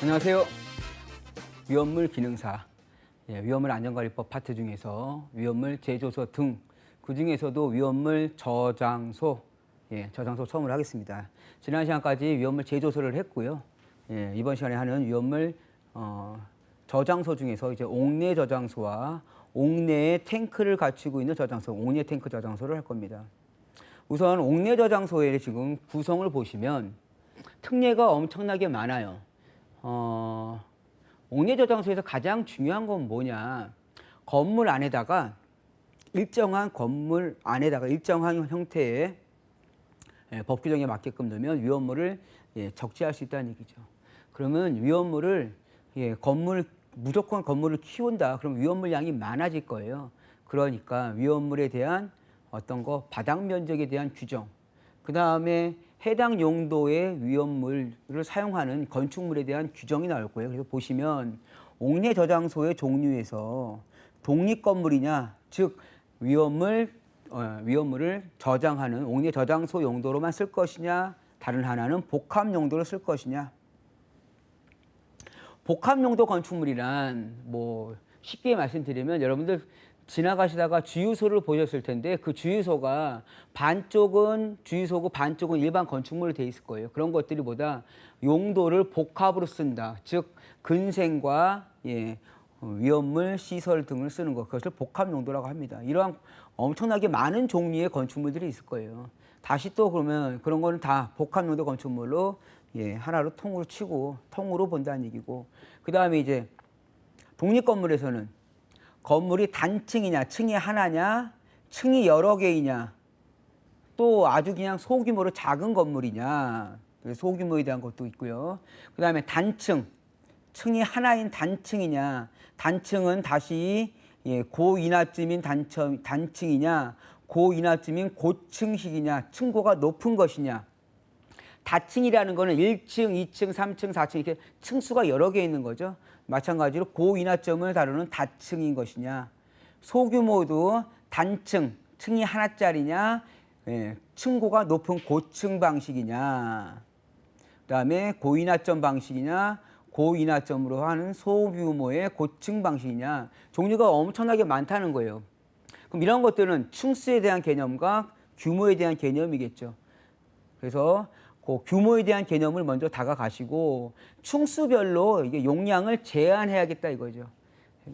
안녕하세요. 위험물 기능사, 위험물 안전관리법 파트 중에서 위험물 제조소 등, 그중에서도 위험물 저장소, 저장소 처음으로 하겠습니다. 지난 시간까지 위험물 제조소를 했고요. 이번 시간에 하는 위험물 저장소 중에서 이제 옥내 저장소와 옥내에 탱크를 갖추고 있는 저장소, 옥내 탱크 저장소를 할 겁니다. 우선 옥내 저장소의 지금 구성을 보시면 특례가 엄청나게 많아요. 옥내 저장소에서 가장 중요한 건 뭐냐? 건물 안에다가 일정한 형태의 법 규정에 맞게끔 넣으면 위험물을 적재할 수 있다는 얘기죠. 그러면 위험물을 무조건 건물을 키운다. 그럼 위험물 양이 많아질 거예요. 그러니까 위험물에 대한 바닥 면적에 대한 규정, 그 다음에 해당 용도의 위험물을 사용하는 건축물에 대한 규정이 나올 거예요. 그래서 보시면 옥내 저장소의 종류에서 독립 건물이냐, 즉 위험물을 저장하는 옥내 저장소 용도로만 쓸 것이냐, 다른 하나는 복합 용도로 쓸 것이냐. 복합 용도 건축물이란 쉽게 말씀드리면 여러분들 지나가시다가 주유소를 보셨을 텐데 그 주유소가 반쪽은 주유소고 반쪽은 일반 건축물로 되어 있을 거예요. 그런 것들이 용도를 복합으로 쓴다. 즉 근생과 위험물, 시설 등을 쓰는 것, 그것을 복합 용도라고 합니다. 이러한 엄청나게 많은 종류의 건축물들이 있을 거예요. 다시 또 그러면 그런 거는 다 복합 용도 건축물로 하나로 통으로 치고 통으로 본다는 얘기고, 그 다음에 이제 독립 건물에서는 건물이 단층이냐, 층이 하나냐, 층이 여러 개이냐, 또 아주 그냥 소규모로 작은 건물이냐, 소규모에 대한 것도 있고요. 그 다음에 단층, 층이 하나인 단층이냐, 단층은 다시 고인하쯤인 단층이냐, 고인하쯤인 고층식이냐, 층고가 높은 것이냐. 다층이라는 거는 1층, 2층, 3층, 4층 이렇게 층수가 여러 개 있는 거죠. 마찬가지로 고인하점을 다루는 다층인 것이냐, 소규모도 단층, 층이 하나짜리냐, 층고가 높은 고층 방식이냐, 그 다음에 고인하점 방식이냐, 고인하점으로 하는 소규모의 고층 방식이냐, 종류가 엄청나게 많다는 거예요. 그럼 이런 것들은 층수에 대한 개념과 규모에 대한 개념이겠죠. 그래서 그 규모에 대한 개념을 먼저 다가가시고 층수별로 이게 용량을 제한해야겠다 이거죠.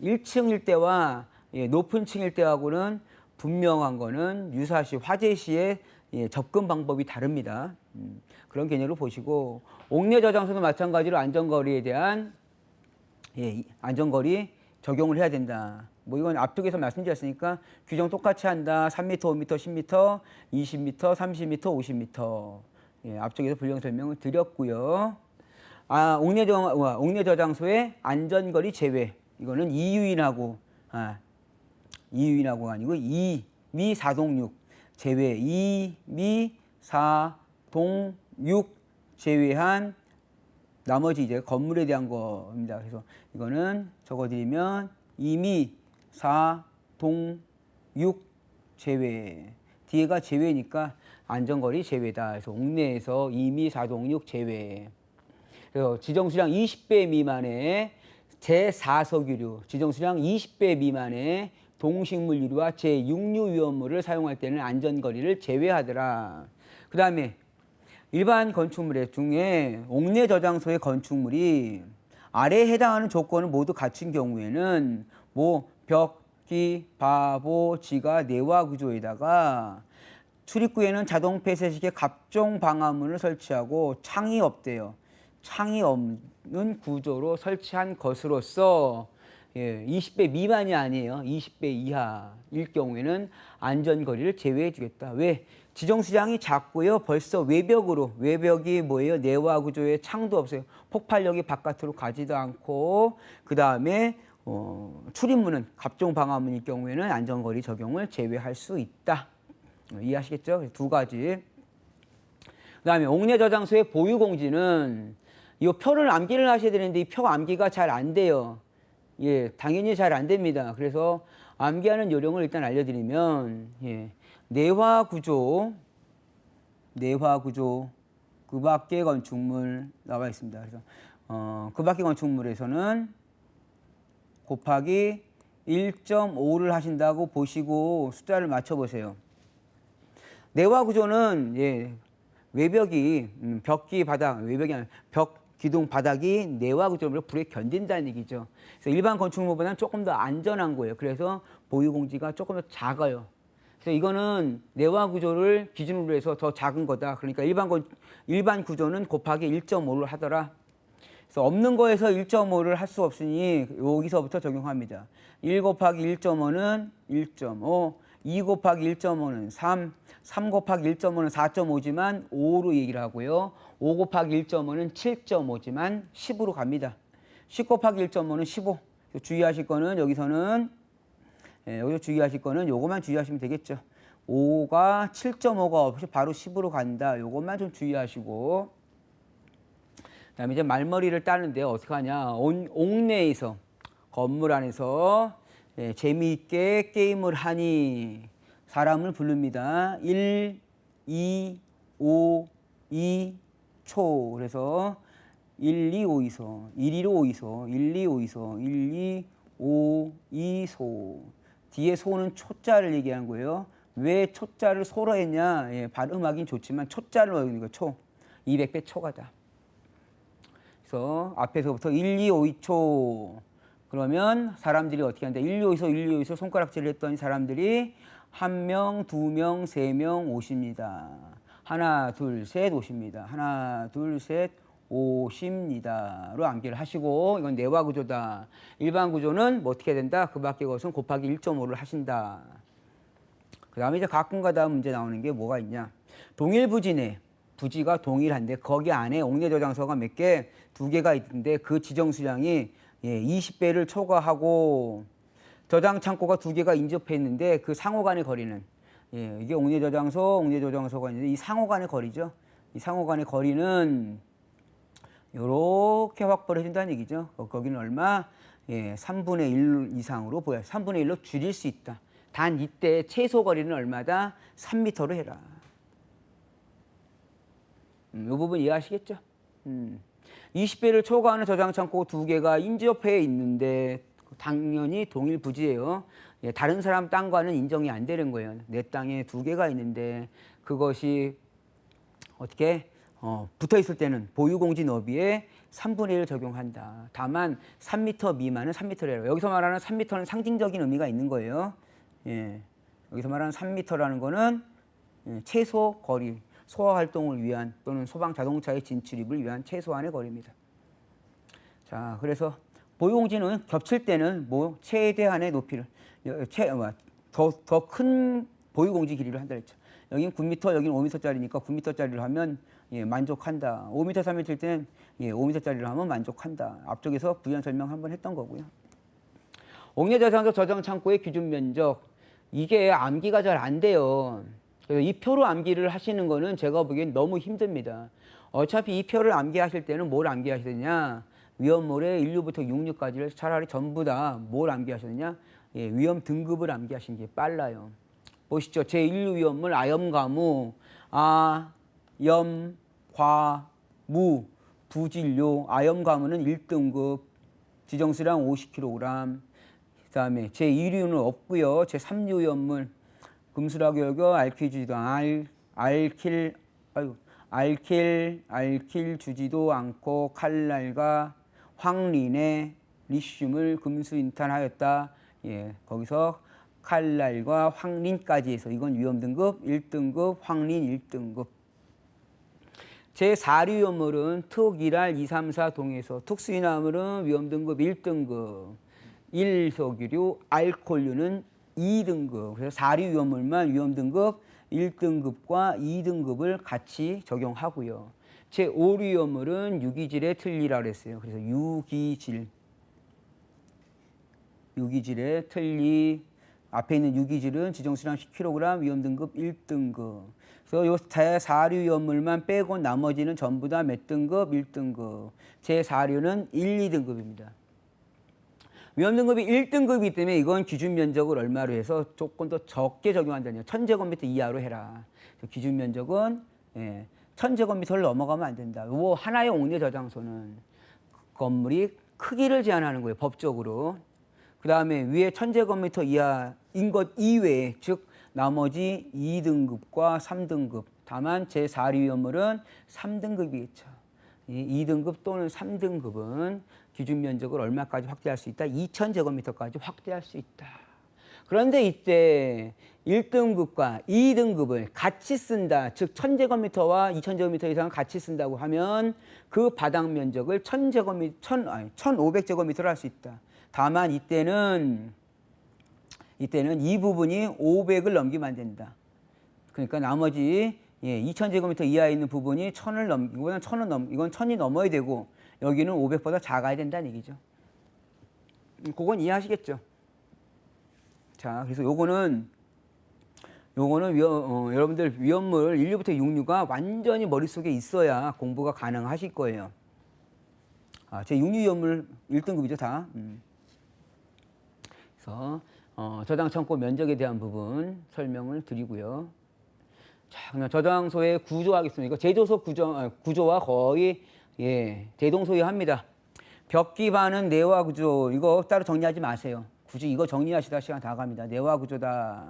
1층일 때와 높은 층일 때하고는 분명한 거는 유사시, 화재 시에 접근 방법이 다릅니다. 그런 개념으로 보시고, 옥내 저장소도 마찬가지로 안전거리에 대한 안전거리 적용을 해야 된다. 이건 앞쪽에서 말씀드렸으니까 규정 똑같이 한다. 3m, 5m, 10m, 20m, 30m, 50m. 앞쪽에서 분량 설명을 드렸고요. 옥내 저장소의 안전거리 제외. 이거는 이유인하고 아니고 이미 사동육 제외, 이미 사동육 제외한 나머지 이제 건물에 대한 겁니다. 그래서 이거는 적어드리면 이미 사동육 제외. 뒤에가 제외니까 안전거리 제외다. 그래서 옥내에서 이미 사동육 제외. 그래서 지정수량 20배 미만의 제4석유류, 지정수량 20배 미만의 동식물 유류와 제6류 위험물을 사용할 때는 안전거리를 제외하더라. 그 다음에 일반 건축물 중에 옥내 저장소의 건축물이 아래에 해당하는 조건을 모두 갖춘 경우에는 벽기, 바보, 지가 내화 구조에다가 출입구에는 자동 폐쇄식의 갑종 방화문을 설치하고 창이 없대요. 창이 없는 구조로 설치한 것으로서 20배 미만이 아니에요. 20배 이하일 경우에는 안전거리를 제외해 주겠다. 왜? 지정수량이 작고요. 벌써 외벽이 뭐예요? 내화 구조에 창도 없어요. 폭발력이 바깥으로 가지도 않고, 그 다음에 출입문은 갑종 방화문일 경우에는 안전거리 적용을 제외할 수 있다. 이해하시겠죠? 두 가지. 그 다음에 옥내 저장소의 보유공지는 이 표를 암기를 하셔야 되는데 이 표 암기가 잘 안 돼요. 당연히 잘 안 됩니다. 그래서 암기하는 요령을 일단 알려드리면, 내화 구조 그 밖에 건축물 나와 있습니다. 그래서 그 밖에 건축물에서는 곱하기 1.5를 하신다고 보시고 숫자를 맞춰보세요. 내화 구조는 외벽이 벽기 바닥, 외벽이 아니라 벽 기둥 바닥이 내화 구조로 불에 견딘다는 얘기죠. 그래서 일반 건축물보다는 조금 더 안전한 거예요. 그래서 보유 공지가 조금 더 작아요. 그래서 이거는 내화 구조를 기준으로 해서 더 작은 거다. 그러니까 일반 구조는 곱하기 1.5를 하더라. 그래서 없는 거에서 1.5를 할 수 없으니 여기서부터 적용합니다. 1 곱하기 1.5는 1.5, 2 곱하기 1.5는 3, 3 곱하기 1.5는 4.5지만 5로 얘기를 하고요. 5 곱하기 1.5는 7.5지만 10으로 갑니다. 10 곱하기 1.5는 15. 주의하실 거는 여기서는 여기서 주의하실 거는 요것만 주의하시면 되겠죠. 5가 7.5가 없이 바로 10으로 간다. 요것만 좀 주의하시고, 그다음에 이제 말머리를 따는데 어떻게 하냐? 옥내에서 건물 안에서 재미있게 게임을 하니 사람을 부릅니다. 1, 2, 5, 2, 초. 그래서 1, 2, 5, 2소, 1, 2, 5, 2소, 1, 2, 5, 2소, 1, 2, 5, 2소. 뒤에 소는 초자를 얘기하는 거예요. 왜 초자를 소로 했냐? 발음하긴 좋지만 초자를 넣는 거 초. 200배 초가다. 그래서 앞에서부터 1, 2, 5, 2초. 그러면 사람들이 어떻게 한다? 1, 2, 5, 2소, 1, 2, 5, 2소 손가락질을 했더니 사람들이 1명, 2명, 3명 오십니다. 하나, 둘, 셋 오십니다. 하나, 둘, 셋 오십니다로 암기를 하시고, 이건 내화 구조다. 일반 구조는 뭐 어떻게 된다? 그 밖의 것은 곱하기 1.5를 하신다. 그 다음에 이제 가끔가다 문제 나오는 게 뭐가 있냐? 동일 부지네. 부지가 동일한데 거기 안에 옥내 저장소가 몇 개? 2개가 있는데 그 지정 수량이 20배를 초과하고 저장 창고가 2개가 인접해 있는데 그 상호 간의 거리는 이게 옥내 저장소가 있는데 이 상호 간의 거리죠. 이 상호 간의 거리는 이렇게 확보를 해준다는 얘기죠. 거기는 얼마? 3분의 1 이상으로 3분의 1로 줄일 수 있다. 단 이때 최소 거리는 얼마다? 3m로 해라. 이 부분 이해하시겠죠? 20배를 초과하는 저장 창고 2개가 인접해 있는데 당연히 동일 부지예요. 다른 사람 땅과는 인정이 안 되는 거예요. 내 땅에 2개가 있는데 그것이 어떻게 붙어 있을 때는 보유공지 너비에 3분의 1을 적용한다. 다만 3m 미만은 3m래요. 여기서 말하는 3m는 상징적인 의미가 있는 거예요. 여기서 말하는 3m라는 거는 최소 거리, 소화 활동을 위한 또는 소방 자동차의 진출입을 위한 최소한의 거리입니다. 자, 그래서 보유공지는 겹칠 때는 뭐 최대한의 높이를 더 큰 보유공지 길이를 한다 했죠. 여긴 9m, 여긴 5m짜리니까 9m짜리를 하면 만족한다. 5m, 3m일 때는 5m짜리를 하면 만족한다. 앞쪽에서 부연 설명 한번 했던 거고요. 옥내 저장소 저장 창고의 기준 면적, 이게 암기가 잘 안 돼요. 그래서 이 표로 암기를 하시는 거는 제가 보기엔 너무 힘듭니다. 어차피 이 표를 암기하실 때는 뭘 암기하시느냐? 위험물의 1류부터 6류까지를 차라리 전부 다 뭘 암기하시느냐? 위험 등급을 암기하시는 게 빨라요. 보시죠. 제1류 위험물 아염가무, 아염과무, 부진료. 아염가무는 1등급, 지정수량 50kg. 그 다음에 제2류는 없고요. 제3류 위험물 금수라교육어 알킬 주지도 않고 칼날과 황린에 리슘을 금수인탄하였다. 거기서 칼날과 황린까지 해서 이건 위험등급 1등급, 황린 1등급. 제4류 위험물은 특, 일할, 2, 3, 4 동에서 특수인화물은 위험등급 1등급, 1석유류, 알코올류는 2등급. 그래서 4류 위험물만 위험등급 1등급과 2등급을 같이 적용하고요. 제5류 위험물은 유기질에 틀리라 그랬어요. 그래서 유기질에 틀리, 앞에 있는 유기질은 지정수량 10kg, 위험등급 1등급. 그래서 요 제4류 위험물만 빼고 나머지는 전부 다 몇 등급? 1등급. 제4류는 1, 2등급입니다. 위험등급이 1등급이기 때문에 이건 기준 면적을 얼마로 해서 조금 더 적게 적용한다는 1000제곱미터 이하로 해라. 기준 면적은 1000제곱미터를 넘어가면 안 된다. 요 하나의 옥내 저장소는 건물이 크기를 제한하는 거예요. 법적으로. 그 다음에 위에 1000제곱미터 이하인 것 이외에 즉 나머지 2등급과 3등급 다만 제4류 위험물은 3등급이겠죠. 이 2등급 또는 3등급은 기준 면적을 얼마까지 확대할 수 있다? 2000제곱미터까지 확대할 수 있다. 그런데 이때 1등급과 2등급을 같이 쓴다. 즉 1000제곱미터와 2000제곱미터 이상을 같이 쓴다고 하면 그 바닥 면적을 1500제곱미터로 할 수 있다. 다만 이때는 이 부분이 500을 넘기면 안 된다. 그러니까 나머지 2000제곱미터 이하에 있는 부분이 1000을 넘기고 이건 1000이 넘어야 되고 여기는 500보다 작아야 된다는 얘기죠. 그건 이해하시겠죠? 자, 그래서 요거는 여러분들 위험물 1류부터 6류가 완전히 머릿속에 있어야 공부가 가능하실 거예요. 제 6류 위험물 1등급이죠, 다. 그래서 저장 창고 면적에 대한 부분 설명을 드리고요. 자, 그럼 저장소의 구조하겠습니다. 이거 제조소 구조와 거의 대동소이합니다. 벽 기반은 내화 구조 이거 따로 정리하지 마세요. 굳이 이거 정리하시다 시간 다 갑니다. 내화 구조다.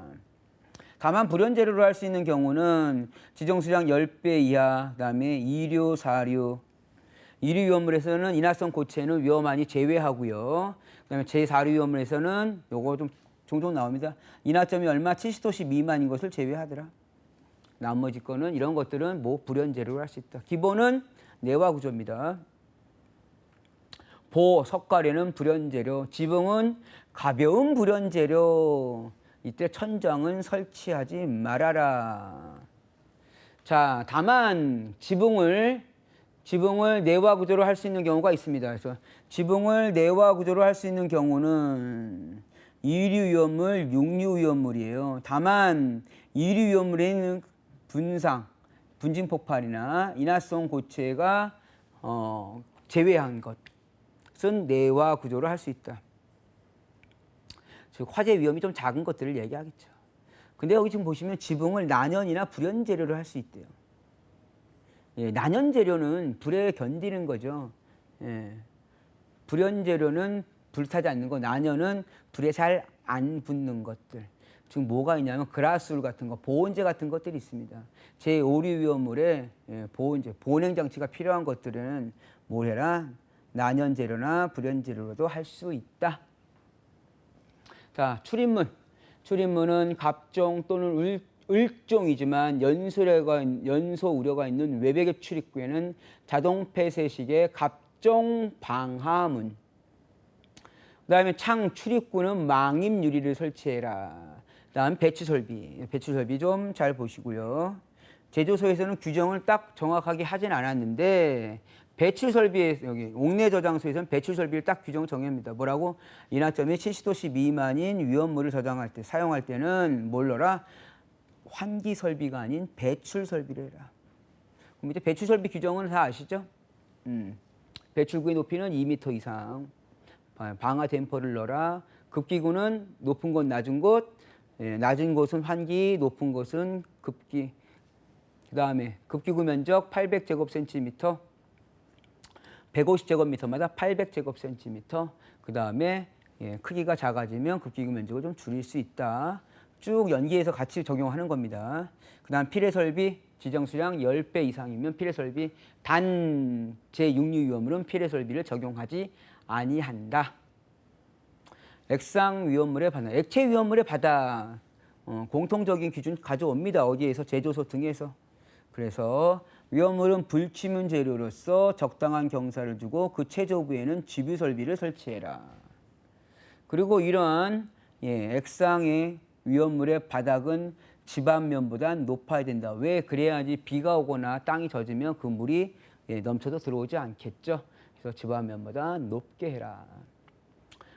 다만 불연재료로 할 수 있는 경우는 지정수량 10배 이하, 그다음에 2류, 4류. 2류 위험물에서는 인화성 고체는 위험하니 제외하고요. 그다음에 제4류 위험물에서는 요거 좀 종종 나옵니다. 인화점이 얼마 70도씨 미만인 것을 제외하더라. 나머지 거는 이런 것들은 뭐 불연재료로 할 수 있다. 기본은 내화 구조입니다. 석가래는 불연재료, 지붕은 가벼운 불연재료. 이때 천장은 설치하지 말아라. 자, 다만 지붕을 내화 구조로 할 수 있는 경우가 있습니다. 그래서 지붕을 내화 구조로 할 수 있는 경우는 2류 위험물, 6류 위험물이에요. 다만 2류 위험물에는 분진 폭발이나 인화성 고체가 제외한 것은 내화 구조로 할 수 있다. 즉 화재 위험이 좀 작은 것들을 얘기하겠죠. 근데 여기 지금 보시면 지붕을 난연이나 불연재료로 할 수 있대요. 난연재료는 불에 견디는 거죠. 불연재료는 불타지 않는 거, 난연은 불에 잘 안 붙는 것들. 지금 뭐가 있냐면 그라스울 같은 거, 보온재 같은 것들이 있습니다. 제5류 위험물에 보온재, 보냉장치가 필요한 것들은 뭘 해라? 난연재료나 불연재료로도 할 수 있다. 자, 출입문은 갑종 또는 을종이지만 연소 우려가 있는 외벽의 출입구에는 자동 폐쇄식의 갑종 방화문. 그 다음에 창 출입구는 망임 유리를 설치해라. 그 다음 배치 설비 좀 잘 보시고요. 제조소에서는 규정을 딱 정확하게 하진 않았는데 배출 설비에 여기 옥내 저장소에서는 배출 설비를 딱 규정 정합니다. 뭐라고? 인화점이 70도씨 미만인 위험물을 저장할 때 사용할 때는 뭘 넣어라? 환기 설비가 아닌 배출 설비를 해라. 그럼 이제 배출 설비 규정은 다 아시죠? 배출구의 높이는 2m 이상. 방화 댐퍼를 넣어라. 급기구는 높은 곳, 낮은 곳. 낮은 곳은 환기, 높은 곳은 급기. 그 다음에 급기구 면적 800제곱센티미터. 150제곱미터마다 800제곱센티미터. 그 다음에 크기가 작아지면 급기구 면적을 좀 줄일 수 있다. 쭉 연계해서 같이 적용하는 겁니다. 그 다음 필해설비 지정수량 10배 이상이면 필해설비 단 제6류 위험물은 필해설비를 적용하지 아니한다. 액상 위험물의 바다, 액체 위험물의 바다 공통적인 기준 가져옵니다. 어디에서? 제조소 등에서. 그래서 위험물은 불치문 재료로서 적당한 경사를 주고 그 최저부에는 지뷰 설비를 설치해라. 그리고 이러한 액상의 위험물의 바닥은 집안면보다 높아야 된다. 왜? 그래야지 비가 오거나 땅이 젖으면 그 물이 넘쳐서 들어오지 않겠죠. 그래서 집안면보다 높게 해라.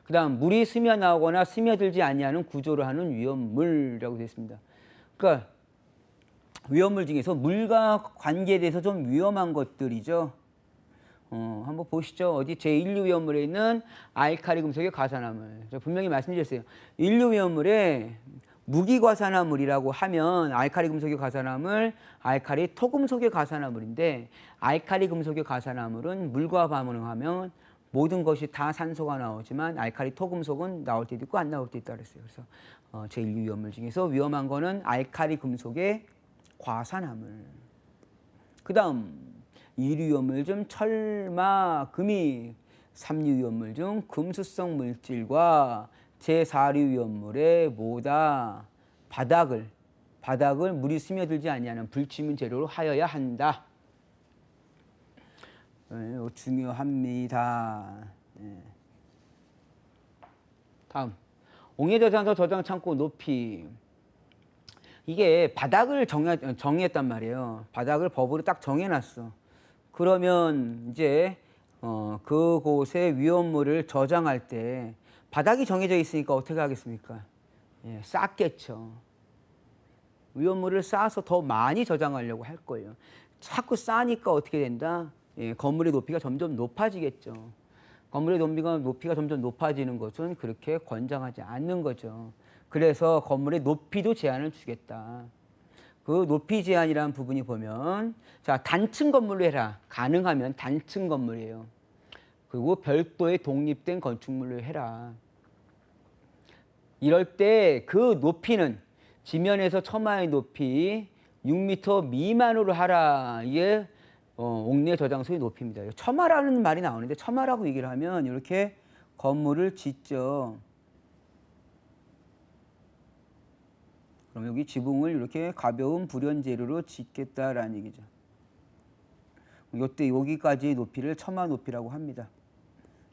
그 다음 물이 스며나오거나 스며들지 아니하는 구조를 하는 위험물이라고 되어 있습니다. 그러니까 위험물 중에서 물과 관계돼서 좀 위험한 것들이죠. 한번 보시죠. 어디 제1류 위험물에 있는 알칼리 금속의 가산화물. 제가 분명히 말씀드렸어요. 1류 위험물에 무기과산화물이라고 하면 알칼리 금속의 가산화물, 알칼리 토금속의 가산화물인데 알칼리 금속의 가산화물은 물과 반응하면 모든 것이 다 산소가 나오지만 알칼리 토금속은 나올 때도 있고 안 나올 때도 있다 그랬어요. 그래서 제1류 위험물 중에서 위험한 거는 알칼리 금속의 과산화물. 그 다음 2류 위험물 중 철마, 금이, 3류 위험물 중 금수성 물질과 제4류 위험물의 뭐다? 바닥을 물이 스며들지 아니하는 불치민 재료로 하여야 한다. 중요합니다. 다음 옹해저장소 저장 창고 높이. 이게 바닥을 정했단 말이에요. 바닥을 법으로 딱 정해놨어. 그러면 이제 그곳에 위험물을 저장할 때 바닥이 정해져 있으니까 어떻게 하겠습니까? 쌓겠죠. 위험물을 쌓아서 더 많이 저장하려고 할 거예요. 자꾸 쌓으니까 어떻게 된다? 건물의 높이가 점점 높아지겠죠. 건물의 높이가 점점 높아지는 것은 그렇게 권장하지 않는 거죠. 그래서 건물의 높이도 제한을 주겠다. 그 높이 제한이라는 부분이 보면 자, 단층 건물로 해라. 가능하면 단층 건물이에요. 그리고 별도의 독립된 건축물로 해라. 이럴 때 그 높이는 지면에서 처마의 높이 6m 미만으로 하라. 이게 옥내 저장소의 높이입니다. 처마라는 말이 나오는데 처마라고 얘기를 하면 이렇게 건물을 짓죠. 그럼 여기 지붕을 이렇게 가벼운 불연 재료로 짓겠다라는 얘기죠. 이때 여기까지 높이를 처마 높이라고 합니다.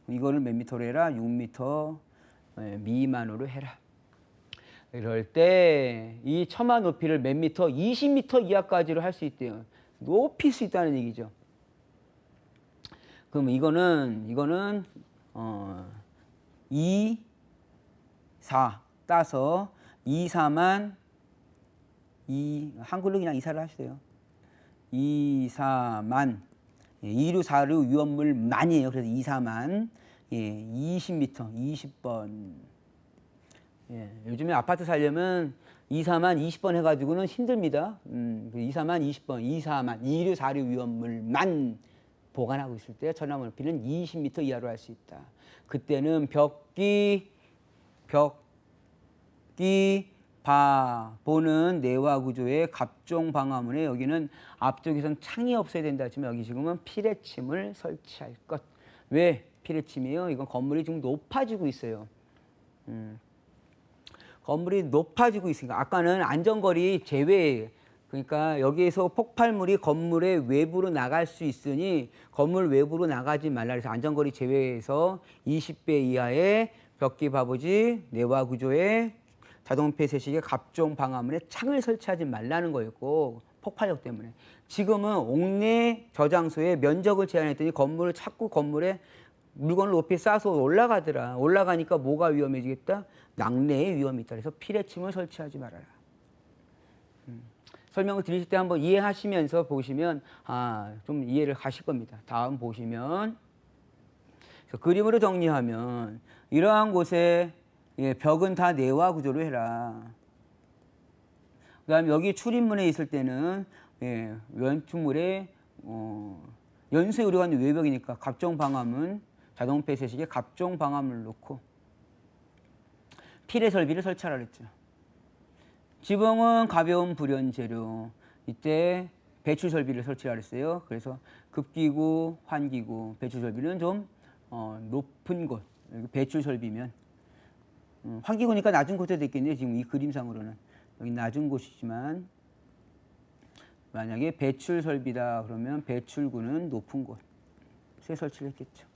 이거를 몇 미터로 해라? 6m 미만으로 해라. 이럴 때 이 처마 높이를 몇 미터? 20m 이하까지로 할 수 있대요. 높일 수 있다는 얘기죠. 그럼 이거는 2, 4 따서 2, 4만 한글로 그냥 이사를 하시대요. 2, 4만 2류, 4류 위험물 만이에요. 그래서 2, 4만 20m, 20번. 요즘에 아파트 살려면 2, 4만 20번 해가지고는 힘듭니다. 2, 4만 20번, 2, 4만 2류, 4류 위험물만 보관하고 있을 때 천왕 높이는 20m 이하로 할 수 있다. 그때는 벽기, 보는 내화 구조의 갑종 방화문에 여기는 앞쪽에선 창이 없어야 된다 하지만 여기 지금은 피레침을 설치할 것. 왜 피레침이에요? 이건 건물이 지금 높아지고 있어요. 건물이 높아지고 있으니까 아까는 안전거리 제외, 그러니까 여기에서 폭발물이 건물의 외부로 나갈 수 있으니 건물 외부로 나가지 말라 해서 안전거리 제외해서 20배 이하의 벽기 바보지 내화 구조의 자동 폐쇄식의 갑종 방화문에 창을 설치하지 말라는 거였고 폭발력 때문에. 지금은 옥내 저장소에 면적을 제한했더니 건물을 자꾸 건물에 물건을 높이 쌓아서 올라가더라. 올라가니까 뭐가 위험해지겠다? 낙뢰의 위험이 있다. 그래서 피레침을 설치하지 말아라. 설명을 드리실 때 한번 이해하시면서 보시면 좀 이해를 하실 겁니다. 다음 보시면 그림으로 정리하면 이러한 곳에 벽은 다 내화 구조로 해라. 그 다음에 여기 출입문에 있을 때는 연출물에 연수에 우려가는 외벽이니까 갑종 방화문, 자동 폐쇄식에 갑종 방화문을 놓고 피레 설비를 설치하라 그랬죠. 지붕은 가벼운 불연 재료. 이때 배출 설비를 설치하라 그랬어요. 그래서 급기구, 환기구, 배출 설비는 좀 높은 곳. 배출 설비면 환기구니까 낮은 곳에 있겠네요. 지금 이 그림상으로는 여기 낮은 곳이지만 만약에 배출 설비다 그러면 배출구는 높은 곳에 설치를 했겠죠.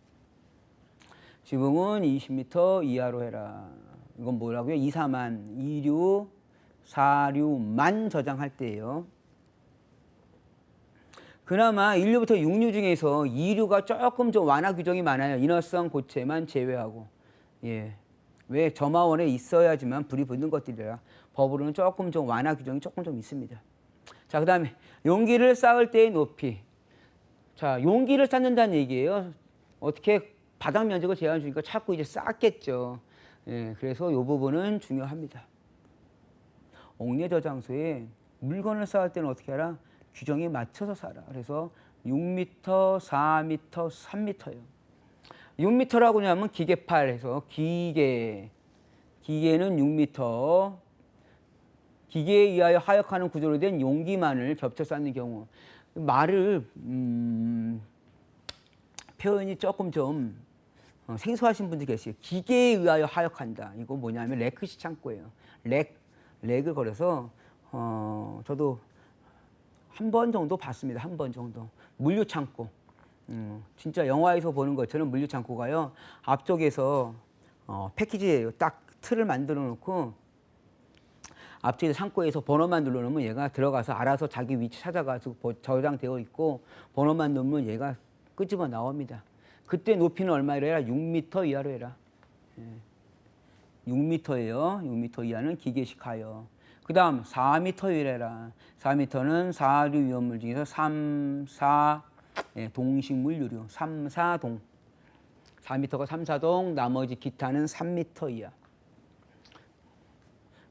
지붕은 20m 이하로 해라. 이건 뭐라고요? 2, 4만, 2류, 4류만 저장할 때예요. 그나마 1류부터 6류 중에서 2류가 조금 좀 완화 규정이 많아요. 인허성 고체만 제외하고. 왜 점화원에 있어야지만 불이 붙는 것들이라 법으로는 조금 좀 완화 규정이 조금 좀 있습니다. 자, 그 다음에 용기를 쌓을 때의 높이. 자, 용기를 쌓는다는 얘기예요. 어떻게 바닥 면적을 제한 주니까 자꾸 이제 쌓겠죠. 그래서 이 부분은 중요합니다. 옥내 저장소에 물건을 쌓을 때는 어떻게 하라? 규정에 맞춰서 쌓아라. 그래서 6m, 4m, 3m예요. 6m라고 하면 기계팔 해서 기계는 6m. 기계에 의하여 하역하는 구조로 된 용기만을 겹쳐 쌓는 경우. 말을 표현이 조금 좀 생소하신 분들이 계세요. 기계에 의하여 하역한다. 이거 뭐냐면 레크시 창고예요. 렉을 걸어서 저도 한 번 정도 봤습니다. 한 번 정도. 물류 창고. 진짜 영화에서 보는 것처럼 물류 창고가요. 앞쪽에서 패키지예요. 딱 틀을 만들어 놓고 앞쪽에 창고에서 번호만 눌러놓으면 얘가 들어가서 알아서 자기 위치 찾아가서 저장되어 있고 번호만 누르면 얘가 끄집어 나옵니다. 그때 높이는 얼마로 해라? 6m 이하로 해라. 6m예요. 6m 이하는 기계식 하여. 그 다음 4m 이래라. 4m는 4류 위험물 중에서 3, 4 동식물 유류. 3, 4동. 4m가 3, 4동, 나머지 기타는 3m 이하.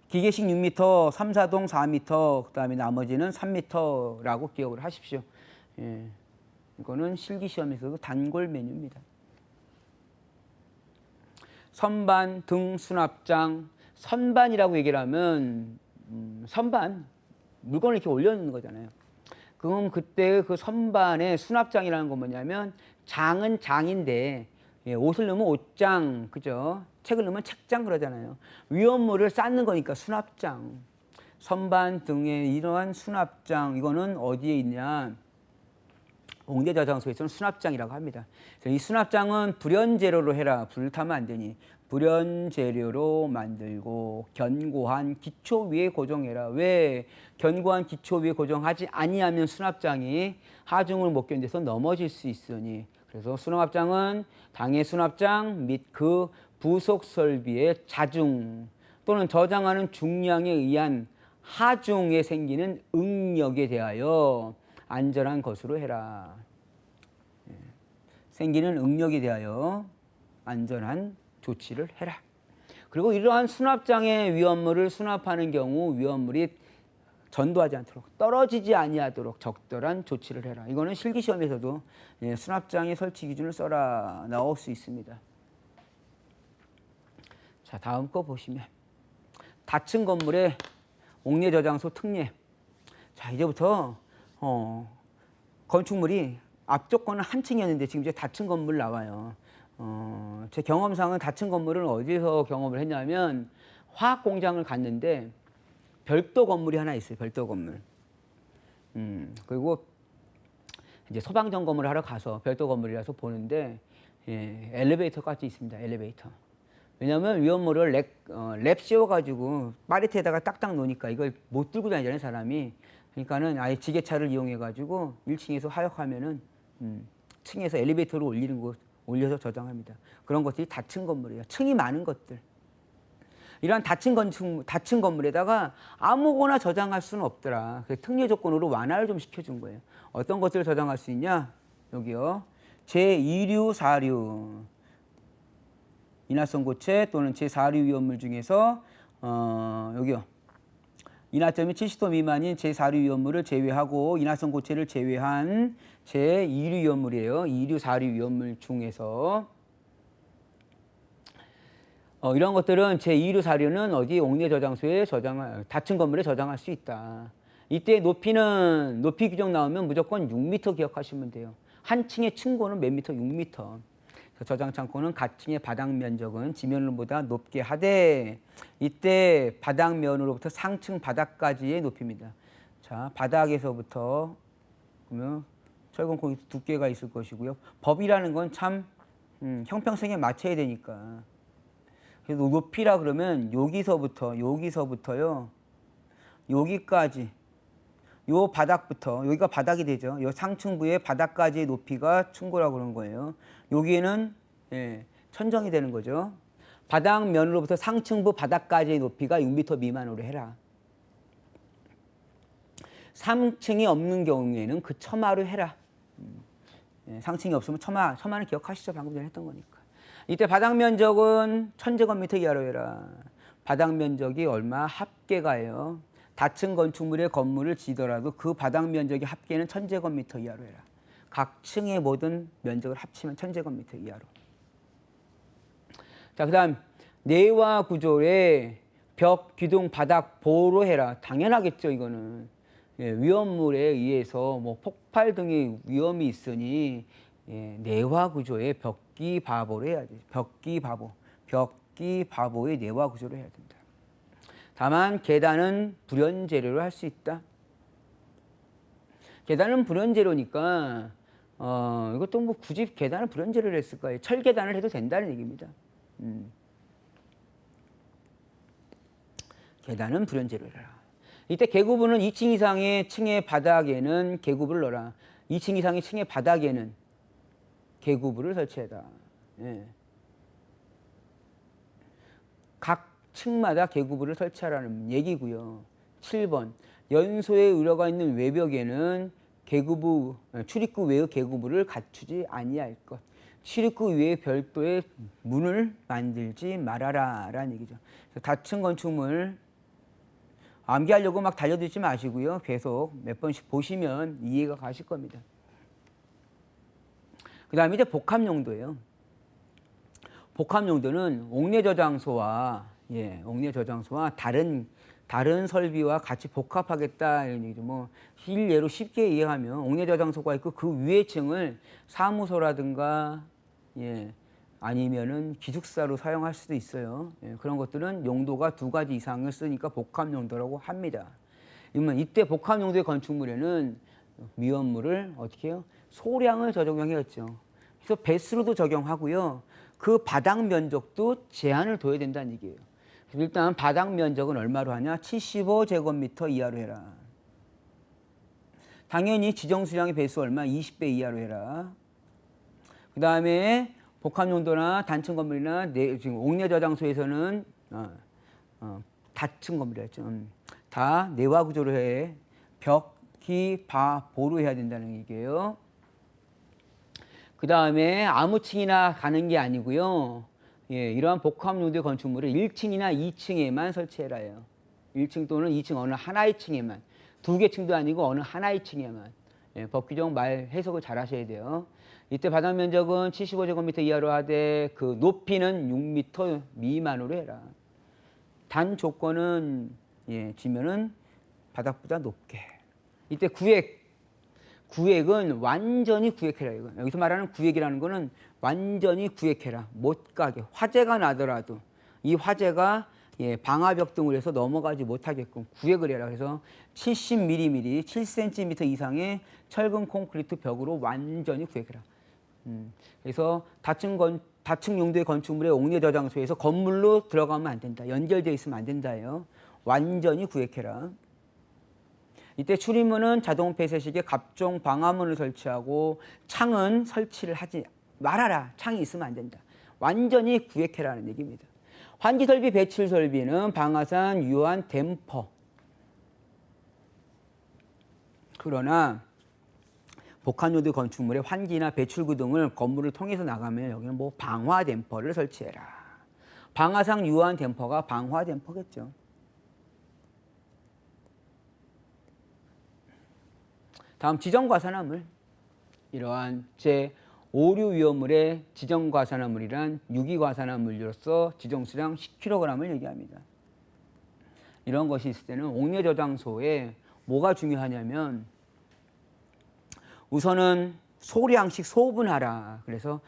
기계식 6m, 3, 4동 4m, 그 다음에 나머지는 3m라고 기억을 하십시오. 이거는 실기시험에서도 단골 메뉴입니다. 선반, 등, 수납장. 선반이라고 얘기를 하면 선반, 물건을 이렇게 올려놓는 거잖아요. 그럼 그때 그 선반에 수납장이라는 건 뭐냐면 장은 장인데 옷을 넣으면 옷장, 그죠? 책을 넣으면 책장 그러잖아요. 위험물을 쌓는 거니까 수납장. 선반 등에 이러한 수납장, 이거는 어디에 있냐? 옥내 저장소에서는 수납장이라고 합니다. 이 수납장은 불연재료로 해라. 불을 타면 안 되니. 불연재료로 만들고 견고한 기초 위에 고정해라. 왜 견고한 기초 위에 고정하지 아니하면 수납장이 하중을 못 견뎌서 넘어질 수 있으니. 그래서 수납장은 당해 수납장 및 그 부속 설비의 자중 또는 저장하는 중량에 의한 하중에 생기는 응력에 대하여 안전한 것으로 해라. 생기는 응력에 대하여 안전한 조치를 해라. 그리고 이러한 수납장의 위험물을 수납하는 경우 위험물이 전도하지 않도록 떨어지지 아니하도록 적절한 조치를 해라. 이거는 실기시험에서도 수납장의 설치 기준을 써라 나올 수 있습니다. 자, 다음 거 보시면 닫힌 건물의 옥내 저장소 특례. 자, 이제부터 건축물이 앞쪽 거는 한 층이었는데 지금 이제 닫힌 건물 나와요. 제 경험상은 닫힌 건물은 어디서 경험을 했냐면 화학 공장을 갔는데 별도 건물이 하나 있어요. 별도 건물. 그리고 이제 소방 점검을 하러 가서 별도 건물이라서 보는데 엘리베이터까지 있습니다. 엘리베이터. 왜냐하면 위험물을 랩 씌워가지고 파리트에다가 딱딱 놓으니까 이걸 못 들고 다니잖아요, 사람이. 그러니까는 아예 지게차를 이용해가지고 1층에서 하역하면은 층에서 엘리베이터로 올려서 저장합니다. 그런 것들이 닫힌 건물이에요. 층이 많은 것들. 이러한 닫힌 건물에다가 아무거나 저장할 수는 없더라. 그래서 특례 조건으로 완화를 좀 시켜준 거예요. 어떤 것들을 저장할 수 있냐? 여기요. 제2류, 4류. 인화성 고체 또는 제4류 위험물 중에서 여기요. 인화점이 70도 미만인 제4류 위험물을 제외하고 인화성 고체를 제외한 제2류 위험물이에요. 2류, 4류 위험물 중에서 이런 것들은 제2류, 4류는 어디 옥내 저장소에 닫힌 건물에 저장할 수 있다. 이때 높이 규정 나오면 무조건 6m 기억하시면 돼요. 한 층의 층고는 몇 미터? 6m. 저장 창고는 가층의 바닥 면적은 지면보다 높게 하되 이때 바닥면으로부터 상층 바닥까지의 높이입니다. 자, 바닥에서부터 그러면 철근코이 두께가 있을 것이고요. 법이라는 건 참 형평성에 맞춰야 되니까. 그래서 높이라 그러면 여기서부터요. 여기까지. 요 바닥부터 여기가 바닥이 되죠. 요 상층부의 바닥까지의 높이가 층고라고 그러는 거예요. 여기에는 천정이 되는 거죠. 바닥면으로부터 상층부 바닥까지의 높이가 6m 미만으로 해라. 3층이 없는 경우에는 그 처마로 해라. 상층이 없으면 처마는 기억하시죠? 방금 전에 했던 거니까. 이때 바닥 면적은 1000제곱미터 이하로 해라. 바닥 면적이 얼마? 합계가예요. 닫힌 건축물의 건물을 지더라도 그 바닥 면적의 합계는 1000제곱미터 이하로 해라. 각 층의 모든 면적을 합치면 1000제곱미터 이하로. 자, 그다음 내화 구조에 벽, 기둥, 바닥 보호로 해라. 당연하겠죠, 이거는. 예, 위험물에 의해서 뭐 폭발 등의 위험이 있으니 예, 내화 구조의 벽기 바보로 해야지. 벽기 바보의 내화 구조로 해야 된다. 다만 계단은 불연재료로 할 수 있다. 계단은 불연재료니까 이것도 뭐 굳이 계단을 불연재료로 했을까요? 철계단을 해도 된다는 얘기입니다. 계단은 불연재료라. 이때 계구부는 2층 이상의 층의 바닥에는 계구부를 넣어라. 2층 이상의 층의 바닥에는 계구부를 설치해라. 예. 각 층마다 계구부를 설치하라는 얘기고요. 7번 연소에 우려가 있는 외벽에는 계구부, 출입구 외의 계구부를 갖추지 아니할 것. 출입구 외에 별도의 문을 만들지 말아라 라는 얘기죠. 다층 건축물 암기하려고 막 달려들지 마시고요. 계속 몇 번씩 보시면 이해가 가실 겁니다. 그 다음에 이제 복합용도예요. 복합용도는 옥내 저장소와 다른 설비와 같이 복합하겠다 이런 얘기죠. 뭐 일례로 쉽게 이해하면 옥내 저장소가 있고 그 위에 층을 사무소라든가 아니면은 기숙사로 사용할 수도 있어요. 그런 것들은 용도가 2가지 이상을 쓰니까 복합 용도라고 합니다. 그러면 이때 복합 용도의 건축물에는 위험물을 어떻게 해요? 소량을 적용하겠죠. 그래서 배수로도 적용하고요. 그 바닥 면적도 제한을 둬야 된다는 얘기예요. 일단 바닥 면적은 얼마로 하냐? 75제곱미터 이하로 해라. 당연히 지정 수량의 배수 얼마? 20배 이하로 해라. 그 다음에 복합 용도나 단층 건물이나 지금 옥내 저장소에서는 다층 건물이었죠. 다 내화 구조로 해. 벽, 기, 바, 보로 해야 된다는 얘기예요. 그 다음에 아무 층이나 가는 게 아니고요. 이러한 복합 용도의 건축물을 1층이나 2층에만 설치해라요. 1층 또는 2층 어느 하나의 층에만. 2개 층도 아니고 어느 하나의 층에만. 법 규정 말 해석을 잘 하셔야 돼요. 이때 바닥 면적은 75제곱미터 이하로 하되 그 높이는 6m 미만으로 해라. 단 조건은 지면은 바닥보다 높게. 이때 구획은 완전히 구획해라. 이거. 여기서 말하는 구획이라는 거는 완전히 구획해라. 못 가게. 화재가 나더라도 이 화재가 방화벽 등으로 해서 넘어가지 못하게끔 구획을 해라. 그래서 70mm, 7cm 이상의 철근 콘크리트 벽으로 완전히 구획해라. 그래서 다층 용도의 건축물의 옥내 저장소에서 건물로 들어가면 안 된다. 연결되어 있으면 안 된다요. 완전히 구획해라. 이때 출입문은 자동 폐쇄식의 갑종 방화문을 설치하고 창은 설치를 하지 말아라. 창이 있으면 안 된다. 완전히 구획해라는 얘기입니다. 환기설비, 배출설비는 방화산 유한 댐퍼. 그러나 복합용도 건축물의 환기나 배출구 등을 건물을 통해서 나가면 여기는 뭐 방화 댐퍼를 설치해라. 방화상 유한 댐퍼가 방화 댐퍼겠죠. 다음 지정과산화물. 이러한 제5류 위험물의 지정과산화물이란 유기과산화물로서 지정수량 10kg을 얘기합니다. 이런 것이 있을 때는 옥내 저장소에 뭐가 중요하냐면 우선은 소량씩 소분하라. 그래서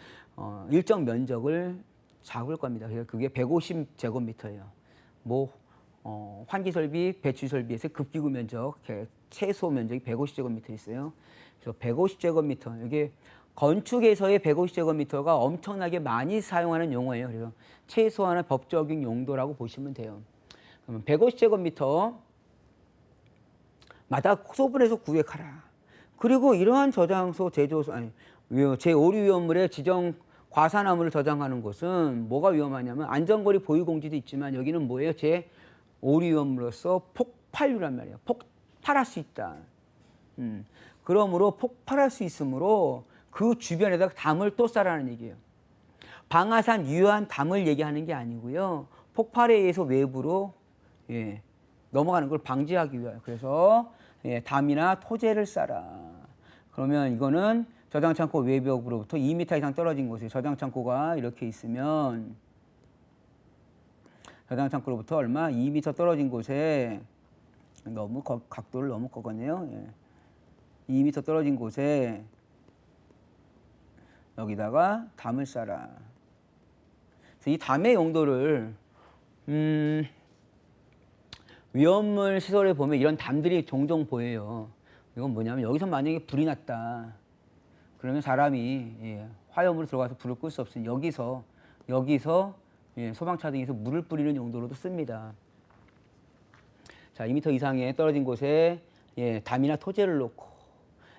일정 면적을 잡을 겁니다. 그래서 그게 150제곱미터예요. 뭐 환기설비, 배출설비에서 급기구 면적, 최소 면적이 150제곱미터 있어요. 그래서 150제곱미터, 이게 건축에서의 150제곱미터가 엄청나게 많이 사용하는 용어예요. 그래서 최소한의 법적인 용도라고 보시면 돼요. 그러면 150제곱미터마다 소분해서 구획하라. 그리고 이러한 저장소 제조소, 제5류 위험물의 지정 과산화물을 저장하는 곳은 뭐가 위험하냐면 안전거리 보유공지도 있지만 여기는 뭐예요? 제5류 위험물로서 폭발류란 말이에요. 폭발할 수 있다. 그러므로 폭발할 수 있으므로 그 주변에다가 담을 또 쌓으라는 얘기예요. 방화산 유한 담을 얘기하는 게 아니고요. 폭발에 의해서 외부로 넘어가는 걸 방지하기 위하여. 그래서 담이나 토재를 쌓아. 그러면 이거는 저장창고 외벽으로부터 2m 이상 떨어진 곳에 저장창고가 이렇게 있으면 저장 창고로부터 얼마? 2m 떨어진 곳에 너무 각도를 너무 꺾었네요. 예. 2m 떨어진 곳에 여기다가 담을 쌓아라. 그래서 이 담의 용도를 위험물 시설에 보면 이런 담들이 종종 보여요. 이건 뭐냐면 여기서 만약에 불이 났다. 그러면 사람이 화염으로 들어가서 불을 끌 수 없으니 여기서 소방차 등에서 물을 뿌리는 용도로도 씁니다. 자, 2m 이상에 떨어진 곳에 담이나 토제를 놓고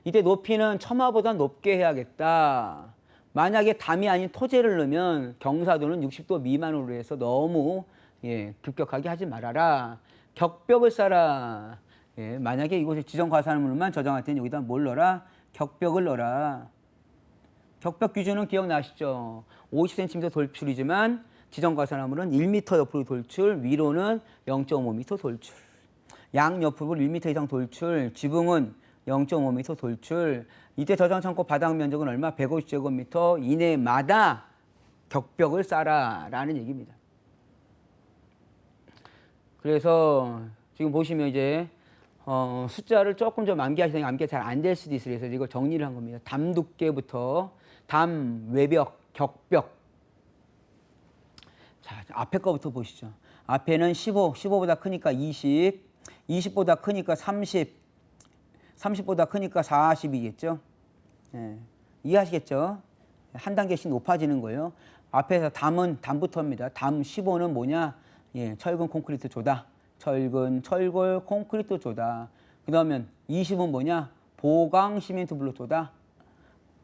이때 높이는 처마보다 높게 해야겠다. 만약에 담이 아닌 토제를 넣으면 경사도는 60도 미만으로 해서 너무 급격하게 하지 말아라. 격벽을 쌓아라. 만약에 이곳에 지정 과산물만 저장할 때는 여기다 뭘 넣어라? 격벽을 넣어라. 격벽 기준은 기억나시죠? 50cm 돌출이지만 지정 과산화물은 1m 옆으로 돌출, 위로는 0.5m 돌출. 양 옆으로 1m 이상 돌출, 지붕은 0.5m 돌출. 이때 저장 창고 바닥 면적은 얼마? 150제곱미터 이내마다 격벽을 쌓아라라는 얘기입니다. 그래서 지금 보시면 이제 숫자를 조금 좀 암기하시는 게 암기가 잘 안 될 수도 있어요. 그래서 이걸 정리를 한 겁니다. 담 두께부터 담, 외벽, 격벽. 자, 앞에 거부터 보시죠. 앞에는 15, 15보다 크니까 20, 20보다 크니까 30, 30보다 크니까 40이겠죠. 이해하시겠죠? 한 단계씩 높아지는 거예요. 앞에서 담부터입니다. 담 15는 뭐냐? 철근 콘크리트 조다. 철골 콘크리트 조다. 그 다음에 20은 뭐냐? 보강 시멘트 블록 조다.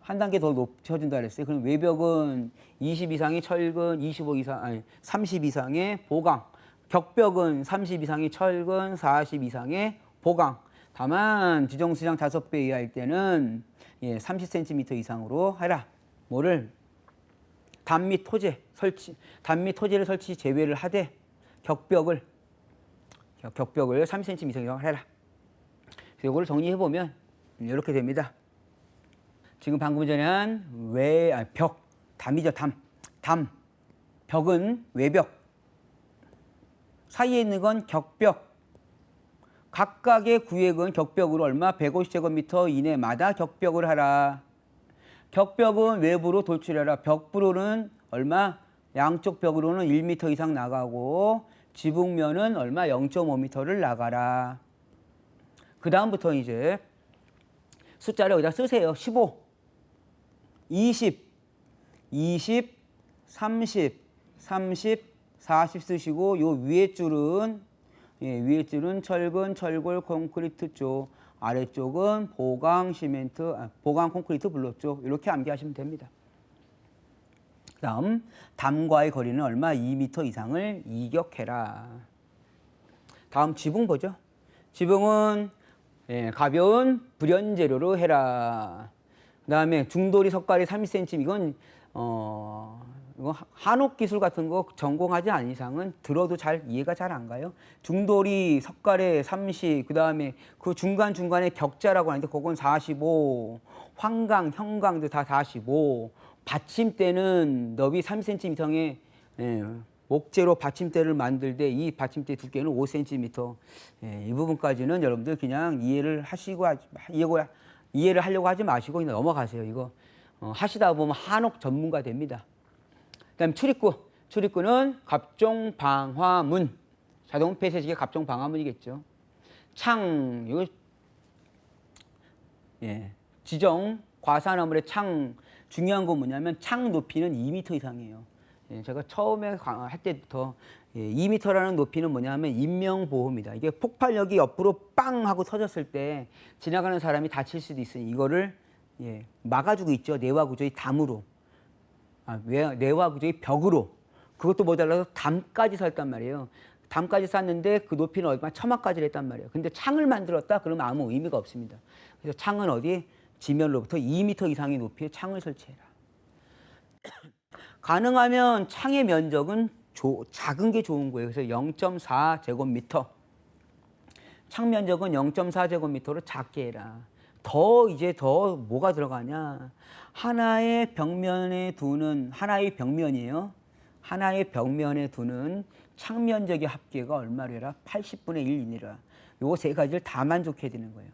한 단계 더 높여준다 그랬어요. 그럼 외벽은 20 이상의 철근, 30 이상의 보강. 격벽은 30 이상의 철근, 40 이상의 보강. 다만 지정수량 5배 이하일 때는 30cm 이상으로 해라. 뭐를? 담 및 토제를 설치 제외를 하되 격벽을 30cm 이상으로 해라. 그래서 이걸 정리해 보면 이렇게 됩니다. 지금 방금 전에 한 벽, 담이죠. 담. 벽은 외벽. 사이에 있는 건 격벽. 각각의 구획은 격벽으로 얼마? 150제곱미터 이내마다 격벽을 하라. 격벽은 외부로 돌출해라. 벽부로는 얼마? 양쪽 벽으로는 1m 이상 나가고 지붕면은 얼마? 0.5m를 나가라. 그 다음부터 이제 숫자를 여기다 쓰세요. 15, 20, 30, 40 쓰시고 요 위에 줄은 철근, 철골, 콘크리트 쪽, 아래쪽은 보강 콘크리트 블록 쪽 이렇게 암기하시면 됩니다. 다음 담과의 거리는 얼마? 2m 이상을 이격해라. 다음 지붕 보죠. 지붕은 가벼운 불연재료로 해라. 그 다음에 중도리 석가리 30cm 이건 이거 한옥 기술 같은 거 전공하지 않은 이상은 들어도 잘 이해가 잘 안 가요. 중도리 석가래 30, 그 다음에 그 중간중간에 격자라고 하는데 그건 45, 황강, 형강도 다 45, 받침대는 너비 3cm 이상의 목재로 받침대를 만들 때 이 받침대 두께는 5cm. 이 부분까지는 여러분들 그냥 이해를 하려고 하지 마시고 그냥 넘어가세요. 이거 하시다 보면 한옥 전문가 됩니다. 그다음 출입구는 갑종 방화문. 자동 폐쇄식의 갑종 방화문이겠죠. 창, 이거 지정 과산화물의 창 중요한 건 뭐냐면 창 높이는 2m 이상이에요. 제가 처음에 할 때부터 2m라는 높이는 뭐냐면 인명보호입니다. 이게 폭발력이 옆으로 빵 하고 터졌을 때 지나가는 사람이 다칠 수도 있으니 이거를 막아주고 있죠. 내화구조의 담으로. 내화구조의 벽으로. 그것도 모자라서 담까지 샀단 말이에요. 담까지 쌌는데 그 높이는 얼마? 처마까지를 했단 말이에요. 근데 창을 만들었다? 그러면 아무 의미가 없습니다. 그래서 창은 어디? 지면로부터 2m 이상의 높이의 창을 설치해라. 가능하면 창의 면적은 작은 게 좋은 거예요. 그래서 0.4제곱미터. 창 면적은 0.4제곱미터로 작게 해라. 이제 더 뭐가 들어가냐. 하나의 벽면에 두는, 하나의 벽면이에요. 하나의 벽면에 두는 창 면적의 합계가 얼마래라? 80분의 1 이내라. 요거 세 가지를 다 만족해야 되는 거예요.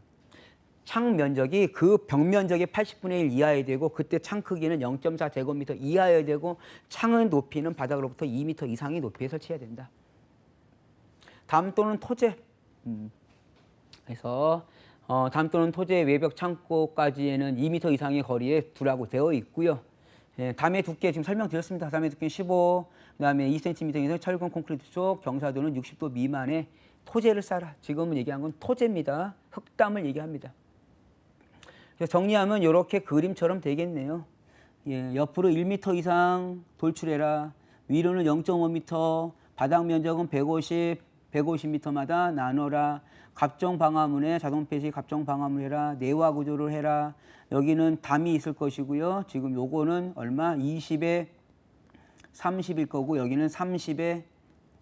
창 면적이 그 벽 면적의 80분의 1 이하여야 되고, 그때 창 크기는 0.4 제곱미터 이하여야 되고, 창의 높이는 바닥으로부터 2m 이상의 높이에 설치해야 된다. 다음 또는 토제. 그래서 다음 또는 토제 외벽 창고까지에는 2m 이상의 거리에 두라고 되어 있고요. 예, 담의 두께 지금 설명드렸습니다. 담의 두께는 15, 그다음에 2cm 이상 철근 콘크리트 쪽 경사도는 60도 미만의 토제를 쌓아라. 지금은 얘기한 건 토제입니다. 흙담을 얘기합니다. 그래서 정리하면 이렇게 그림처럼 되겠네요. 예, 옆으로 1m 이상 돌출해라. 위로는 0.5m, 바닥 면적은 150m마다 나눠라. 갑종 방화문에 자동 폐시 갑종 방화문 해라. 내화 구조를 해라. 여기는 담이 있을 것이고요. 지금 요거는 얼마? 20에 30일 거고, 여기는 30에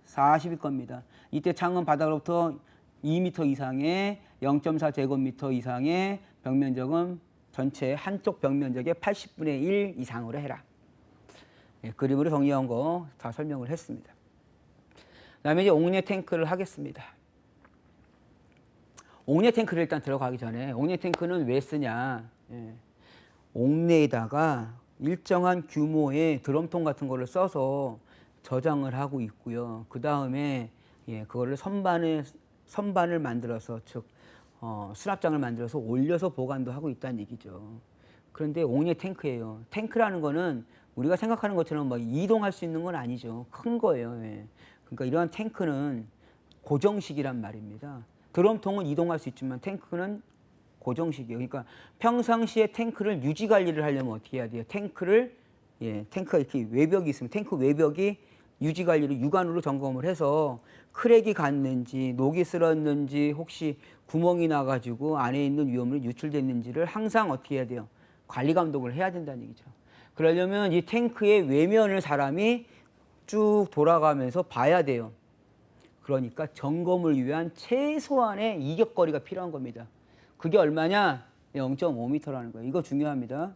40일 겁니다. 이때 창은 바닥으로부터 2m 이상의 0.4 제곱미터 이상의 벽 면적은 전체 한쪽 벽 면적의 80분의 1 이상으로 해라. 예, 그림으로 정리한 거 다 설명을 했습니다. 그다음에 이제 옥내 탱크를 하겠습니다. 옥내 탱크를 일단 들어가기 전에, 옥내 탱크는 왜 쓰냐? 예, 옥내에다가 일정한 규모의 드럼통 같은 거를 써서 저장을 하고 있고요. 그 다음에 그거를 선반을 만들어서, 즉 수납장을 만들어서 올려서 보관도 하고 있다는 얘기죠. 그런데 옥내 탱크예요. 탱크라는 거는 우리가 생각하는 것처럼 뭐 이동할 수 있는 건 아니죠. 큰 거예요. 예. 그러니까 이러한 탱크는 고정식이란 말입니다. 드럼통은 이동할 수 있지만 탱크는 고정식이에요. 그러니까 평상시에 탱크를 유지 관리를 하려면 어떻게 해야 돼요? 탱크가 이렇게 외벽이 있으면 탱크 외벽이 유지 관리를 육안으로 점검을 해서 크랙이 갔는지, 녹이 쓸었는지, 혹시 구멍이 나가지고 안에 있는 위험물이 유출됐는지를 항상 어떻게 해야 돼요? 관리 감독을 해야 된다는 얘기죠. 그러려면 이 탱크의 외면을 사람이 쭉 돌아가면서 봐야 돼요. 그러니까 점검을 위한 최소한의 이격거리가 필요한 겁니다. 그게 얼마냐? 0.5m라는 거예요. 이거 중요합니다.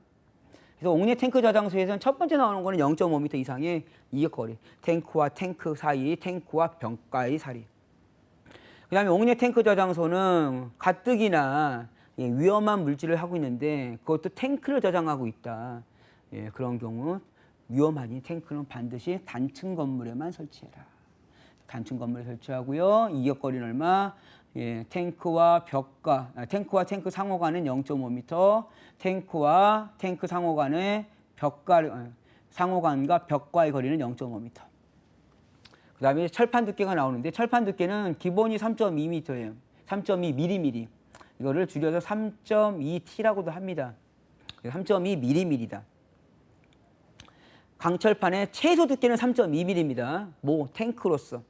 그래서 옥내 탱크 저장소에서는 첫 번째 나오는 거는 0.5m 이상의 이격거리. 탱크와 탱크 사이, 탱크와 벽과의 사이. 그 다음에 옥내 탱크 저장소는 가뜩이나 위험한 물질을 하고 있는데 그것도 탱크를 저장하고 있다. 그런 경우 위험하니 탱크는 반드시 단층 건물에만 설치해라. 단층 건물에 설치하고요. 이격거리는 얼마? 탱크와 탱크 상호간은 0.5m, 탱크와 탱크 상호간의 상호간과 벽과의 거리는 0.5m. 그 다음에 철판 두께가 나오는데, 철판 두께는 기본이 3.2m예요. 3.2mm. 이거를 줄여서 3.2T라고도 합니다. 3.2mm다. 강철판의 최소 두께는 3.2mm입니다. 탱크로서.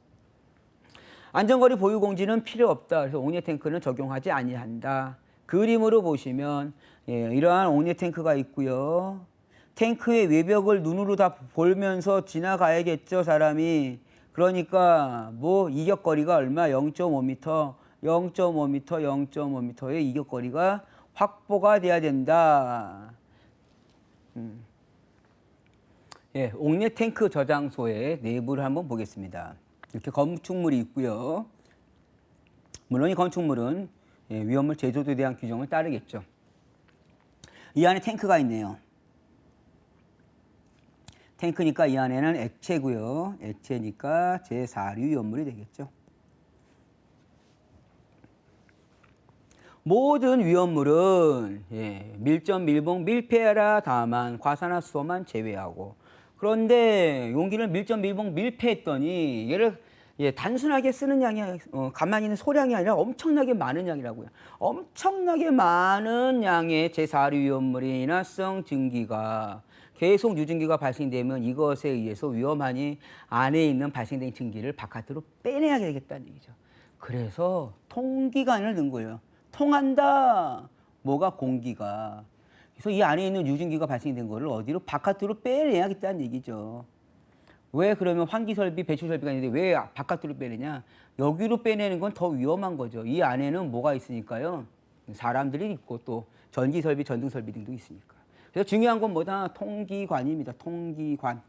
안전거리 보유 공지는 필요 없다. 그래서 옥내 탱크는 적용하지 아니한다. 그림으로 보시면 이러한 옥내 탱크가 있고요. 탱크의 외벽을 눈으로 다 보면서 지나가야겠죠, 사람이. 그러니까 이격거리가 얼마? 0.5m, 0.5m, 0.5m의 이격거리가 확보가 돼야 된다. 옥내 탱크 저장소의 내부를 한번 보겠습니다. 이렇게 건축물이 있고요. 물론 이 건축물은 위험물 제조도에 대한 규정을 따르겠죠. 이 안에 탱크가 있네요. 탱크니까 이 안에는 액체고요. 액체니까 제4류 위험물이 되겠죠. 모든 위험물은 밀접, 밀봉, 밀폐하라. 다만 과산화수소만 제외하고. 그런데 용기를 밀접, 밀봉, 밀폐했더니 얘를 단순하게 쓰는 양이 가만히 있는 소량이 아니라 엄청나게 많은 양이라고요. 엄청나게 많은 양의 제4류 위험물의 인화성 증기가 계속 유증기가 발생되면 이것에 의해서 위험하니 안에 있는 발생된 증기를 바깥으로 빼내야 되겠다는 얘기죠. 그래서 통기관을 넣은 거예요. 통한다. 뭐가? 공기가. 그래서 이 안에 있는 유증기가 발생된 거를 어디로? 바깥으로 빼내야겠다는 얘기죠. 왜 그러면 환기설비, 배출설비가 있는데 왜 바깥으로 빼내냐? 여기로 빼내는 건 더 위험한 거죠. 이 안에는 뭐가 있으니까요. 사람들이 있고 또 전기설비, 전등설비 등도 있으니까. 그래서 중요한 건 뭐다? 통기관입니다. 통기관.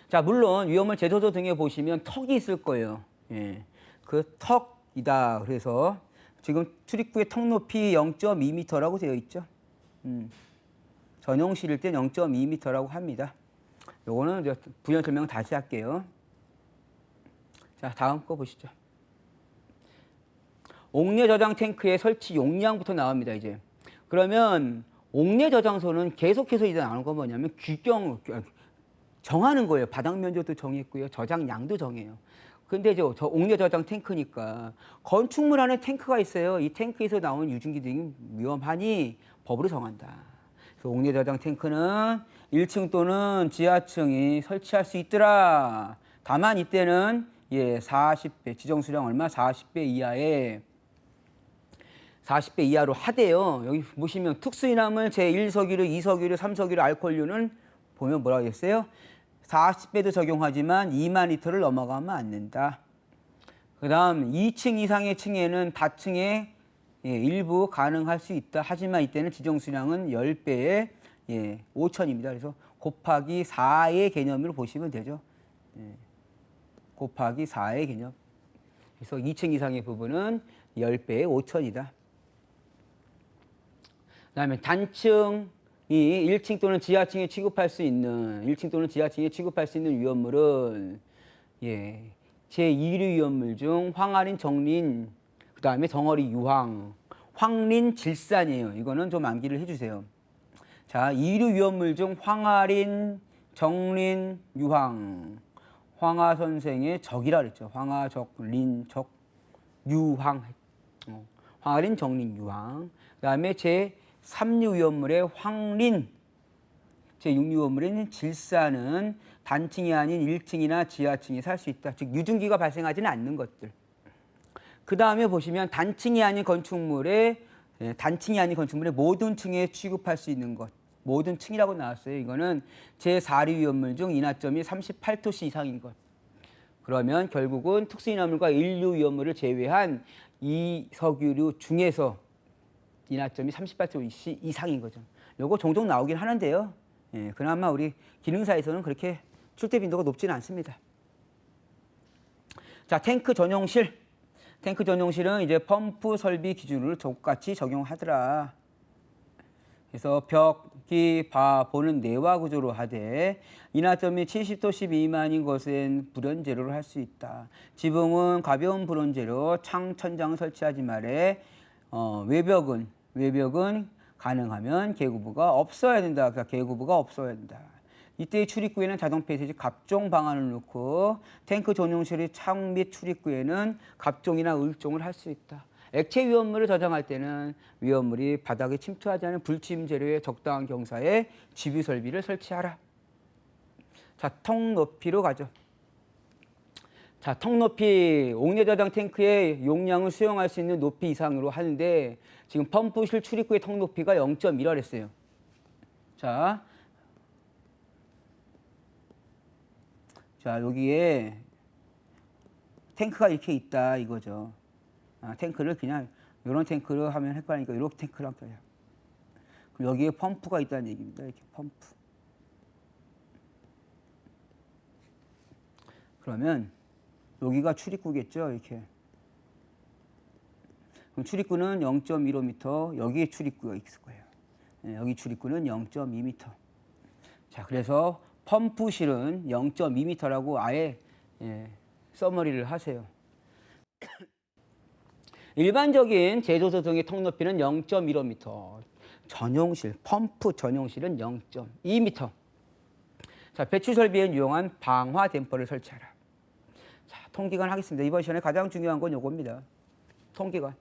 자, 물론 위험물 제조소 등에 보시면 턱이 있을 거예요. 예. 그 턱이다. 그래서 지금 출입구의 턱 높이 0.2m라고 되어 있죠. 전용실일 때 0.2m라고 합니다. 요거는 부연 설명 다시 할게요. 자, 다음 거 보시죠. 옥내 저장 탱크의 설치 용량부터 나옵니다, 이제. 그러면 옥내 저장소는 계속해서 이제 나오는 건 뭐냐면 정하는 거예요. 바닥 면적도 정했고요. 저장량도 정해요. 근데 저 옥내 저장 탱크니까 건축물 안에 탱크가 있어요. 이 탱크에서 나오는 유증기 등이 위험하니 법으로 정한다. 그래서 옥내 저장 탱크는 1층 또는 지하층이 설치할 수 있더라. 다만 이때는 40배, 지정 수량 얼마? 40배 이하에 40배 이하로 하대요. 여기 보시면 특수인화물 제1석유류, 2석유류, 3석유류, 알코올류는 보면 뭐라고 했어요? 40배도 적용하지만 2만 리터를 넘어가면 안 된다. 그 다음 2층 이상의 층에는 다층에 일부 가능할 수 있다. 하지만 이때는 지정수량은 10배에 5천입니다. 그래서 곱하기 4의 개념으로 보시면 되죠. 곱하기 4의 개념. 그래서 2층 이상의 부분은 10배에 5천이다. 그 다음에 단층이 1층 또는 지하층에 취급할 수 있는 1층 또는 지하층에 취급할 수 있는 위험물은 제2류 위험물 중 황화린, 정린, 그 다음에 덩어리 유황, 황린, 질산이에요. 이거는 좀 암기를 해주세요. 자, 2류 위험물 중 황화린, 정린, 유황. 황화 선생의 적이라 그랬죠. 황화적, 린적, 유황. 황화린, 정린, 유황. 그 다음에 제3류 위험물의 황린, 제6류 위험물인 질산은 단층이 아닌 1층이나 지하층에 살 수 있다. 즉 유증기가 발생하지는 않는 것들. 그 다음에 보시면 단층이 아닌 건축물의 모든 층에 취급할 수 있는 것. 모든 층이라고 나왔어요. 이거는 제4류 위험물 중 인하점이 38토시 이상인 것. 그러면 결국은 특수인화물과 1류 위험물을 제외한 이석유류 중에서 인하점이 38토시 이상인 거죠. 요거 종종 나오긴 하는데요. 그나마 우리 기능사에서는 그렇게 출제 빈도가 높지는 않습니다. 자, 탱크 전용실. 탱크 전용실은 이제 펌프 설비 기준을 똑같이 적용하더라. 그래서 벽기, 보는 내화 구조로 하되 인하점이 70도씨 미만인 것은 불연재료로 할 수 있다. 지붕은 가벼운 불연재료, 창, 천장을 설치하지 말에 외벽은 가능하면 개구부가 없어야 된다. 그러니까 개구부가 없어야 된다. 이때 출입구에는 자동 폐쇄지 갑종 방안을 넣고 탱크 전용실의 창 및 출입구에는 갑종이나 을종을 할 수 있다. 액체 위험물을 저장할 때는 위험물이 바닥에 침투하지 않은 불침 재료의 적당한 경사에 지휘 설비를 설치하라. 자, 턱 높이로 가죠. 자, 턱 높이 옥내 저장 탱크의 용량을 수용할 수 있는 높이 이상으로 하는데 지금 펌프실 출입구의 턱 높이가 0.1라 했어요. 자, 여기에 탱크가 이렇게 있다 이거죠. 탱크를 그냥 이런 탱크를 하면 헷갈리니까 이렇게 탱크를 할게요. 그리고 여기에 펌프가 있다는 얘기입니다. 이렇게 펌프. 그러면 여기가 출입구겠죠. 이렇게. 그럼 출입구는 0.15m, 여기에 출입구가 있을 거예요. 여기 출입구는 0.2m. 자, 그래서 펌프실은 0.2m라고 아예 써머리를 하세요. 일반적인 제조소 등의 턱 높이는 0.15m. 전용실, 펌프 전용실은 0.2m. 자, 배출 설비에 유용한 방화 댐퍼를 설치하라. 자, 통기관 하겠습니다. 이번 시간에 가장 중요한 건 요겁니다. 통기관.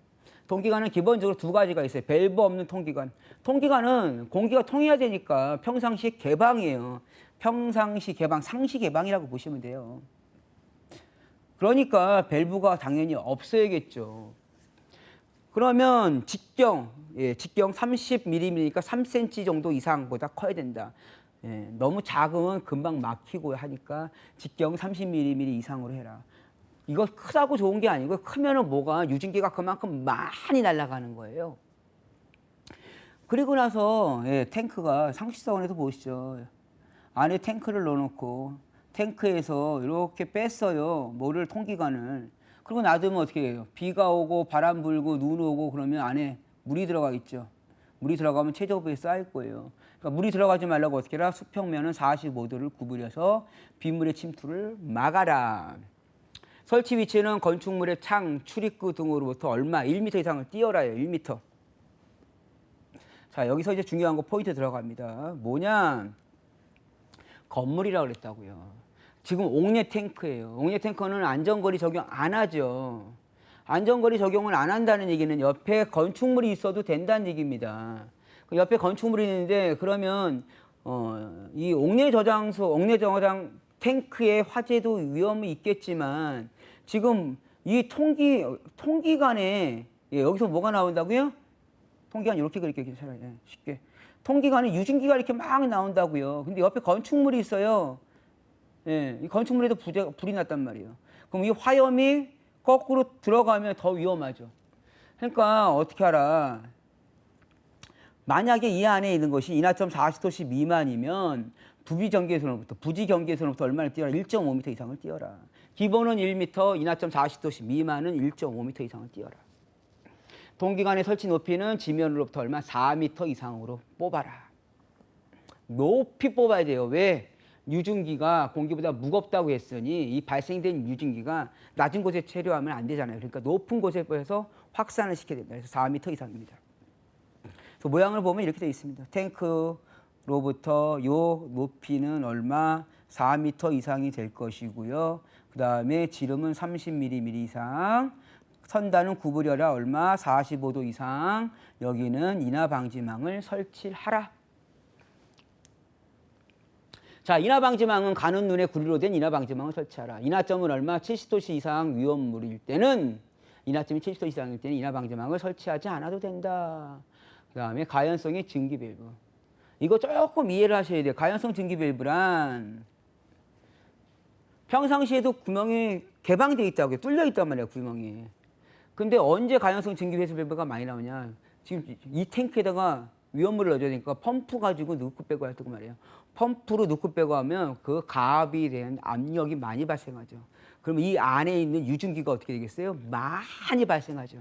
통기관은 기본적으로 두 가지가 있어요. 밸브 없는 통기관. 통기관은 공기가 통해야 되니까 평상시 개방이에요. 평상시 개방, 상시 개방이라고 보시면 돼요. 그러니까 밸브가 당연히 없어야겠죠. 그러면 직경 30mm니까 3cm 정도 이상보다 커야 된다. 너무 작으면 금방 막히고 하니까 직경 30mm 이상으로 해라. 이거 크다고 좋은 게 아니고 크면은 뭐가 유증기가 그만큼 많이 날아가는 거예요. 그리고 나서 탱크가 상식선에서 보시죠. 안에 탱크를 넣어놓고 탱크에서 이렇게 뺐어요. 뭐를 통기관을. 그리고 놔두면 어떻게 해요? 비가 오고 바람 불고 눈 오고 그러면 안에 물이 들어가겠죠. 물이 들어가면 최저부에 쌓일 거예요. 그러니까 물이 들어가지 말라고 어떻게 해라? 수평면은 45도를 구부려서 빗물의 침투를 막아라. 설치 위치는 건축물의 창, 출입구 등으로부터 얼마? 1m 이상을 띄어라요. 1m. 자, 여기서 이제 중요한 거 포인트 들어갑니다. 뭐냐? 건물이라고 그랬다고요. 지금 옥내 탱크예요. 옥내 탱크는 안전거리 적용 안 하죠. 안전거리 적용을 안 한다는 얘기는 옆에 건축물이 있어도 된다는 얘기입니다. 옆에 건축물이 있는데 그러면 이 옥내 저장소, 옥내 저장 탱크의 화재도 위험이 있겠지만 지금 이 통기관에 여기서 뭐가 나온다고요? 통기관 이렇게 그릴게요. 차라리 쉽게. 통기관에 유증기가 이렇게 막 나온다고요. 근데 옆에 건축물이 있어요. 예, 이 건축물에도 불이 났단 말이에요. 그럼 이 화염이 거꾸로 들어가면 더 위험하죠. 그러니까 어떻게 하라. 만약에 이 안에 있는 것이 인하점 40도씨 미만이면 부지 경계선으로부터 얼마를 띄어라? 1.5m 이상을 띄어라. 기본은 1m, 인하점 40도씨 미만은 1.5m 이상을 띄어라. 동기관의 설치 높이는 지면으로부터 얼마? 4m 이상으로 뽑아라. 높이 뽑아야 돼요. 왜? 유증기가 공기보다 무겁다고 했으니 이 발생된 유증기가 낮은 곳에 체류하면 안 되잖아요. 그러니까 높은 곳에 해서 확산을 시켜야 된다. 그래서 4m 이상입니다. 그래서 모양을 보면 이렇게 되어 있습니다. 탱크로부터 요 높이는 얼마? 4m 이상이 될 것이고요. 그 다음에 지름은 30mm 이상. 선단은 구부려라 얼마? 45도 이상. 여기는 인하방지망을 설치하라. 자, 인하방지망은 가는 눈에 구리로 된 인하방지망을 설치하라. 인하점은 얼마? 70도씨 이상 위험물일 때는 인하점이 70도 이상일 때는 인하방지망을 설치하지 않아도 된다. 그 다음에 가연성의 증기밸브. 이거 조금 이해를 하셔야 돼요. 가연성 증기밸브란 평상시에도 구멍이 개방되어 있다고요. 뚫려 있단 말이에요. 구멍이. 근데 언제 가연성 증기밸브가 많이 나오냐. 지금 이 탱크에다가 위험물을 넣어줘야 되니까 펌프 가지고 넣고 빼고 할 때고 말이에요. 펌프로 넣고 빼고 하면 그 가압이 된 압력이 많이 발생하죠. 그러면 이 안에 있는 유증기가 어떻게 되겠어요? 많이 발생하죠.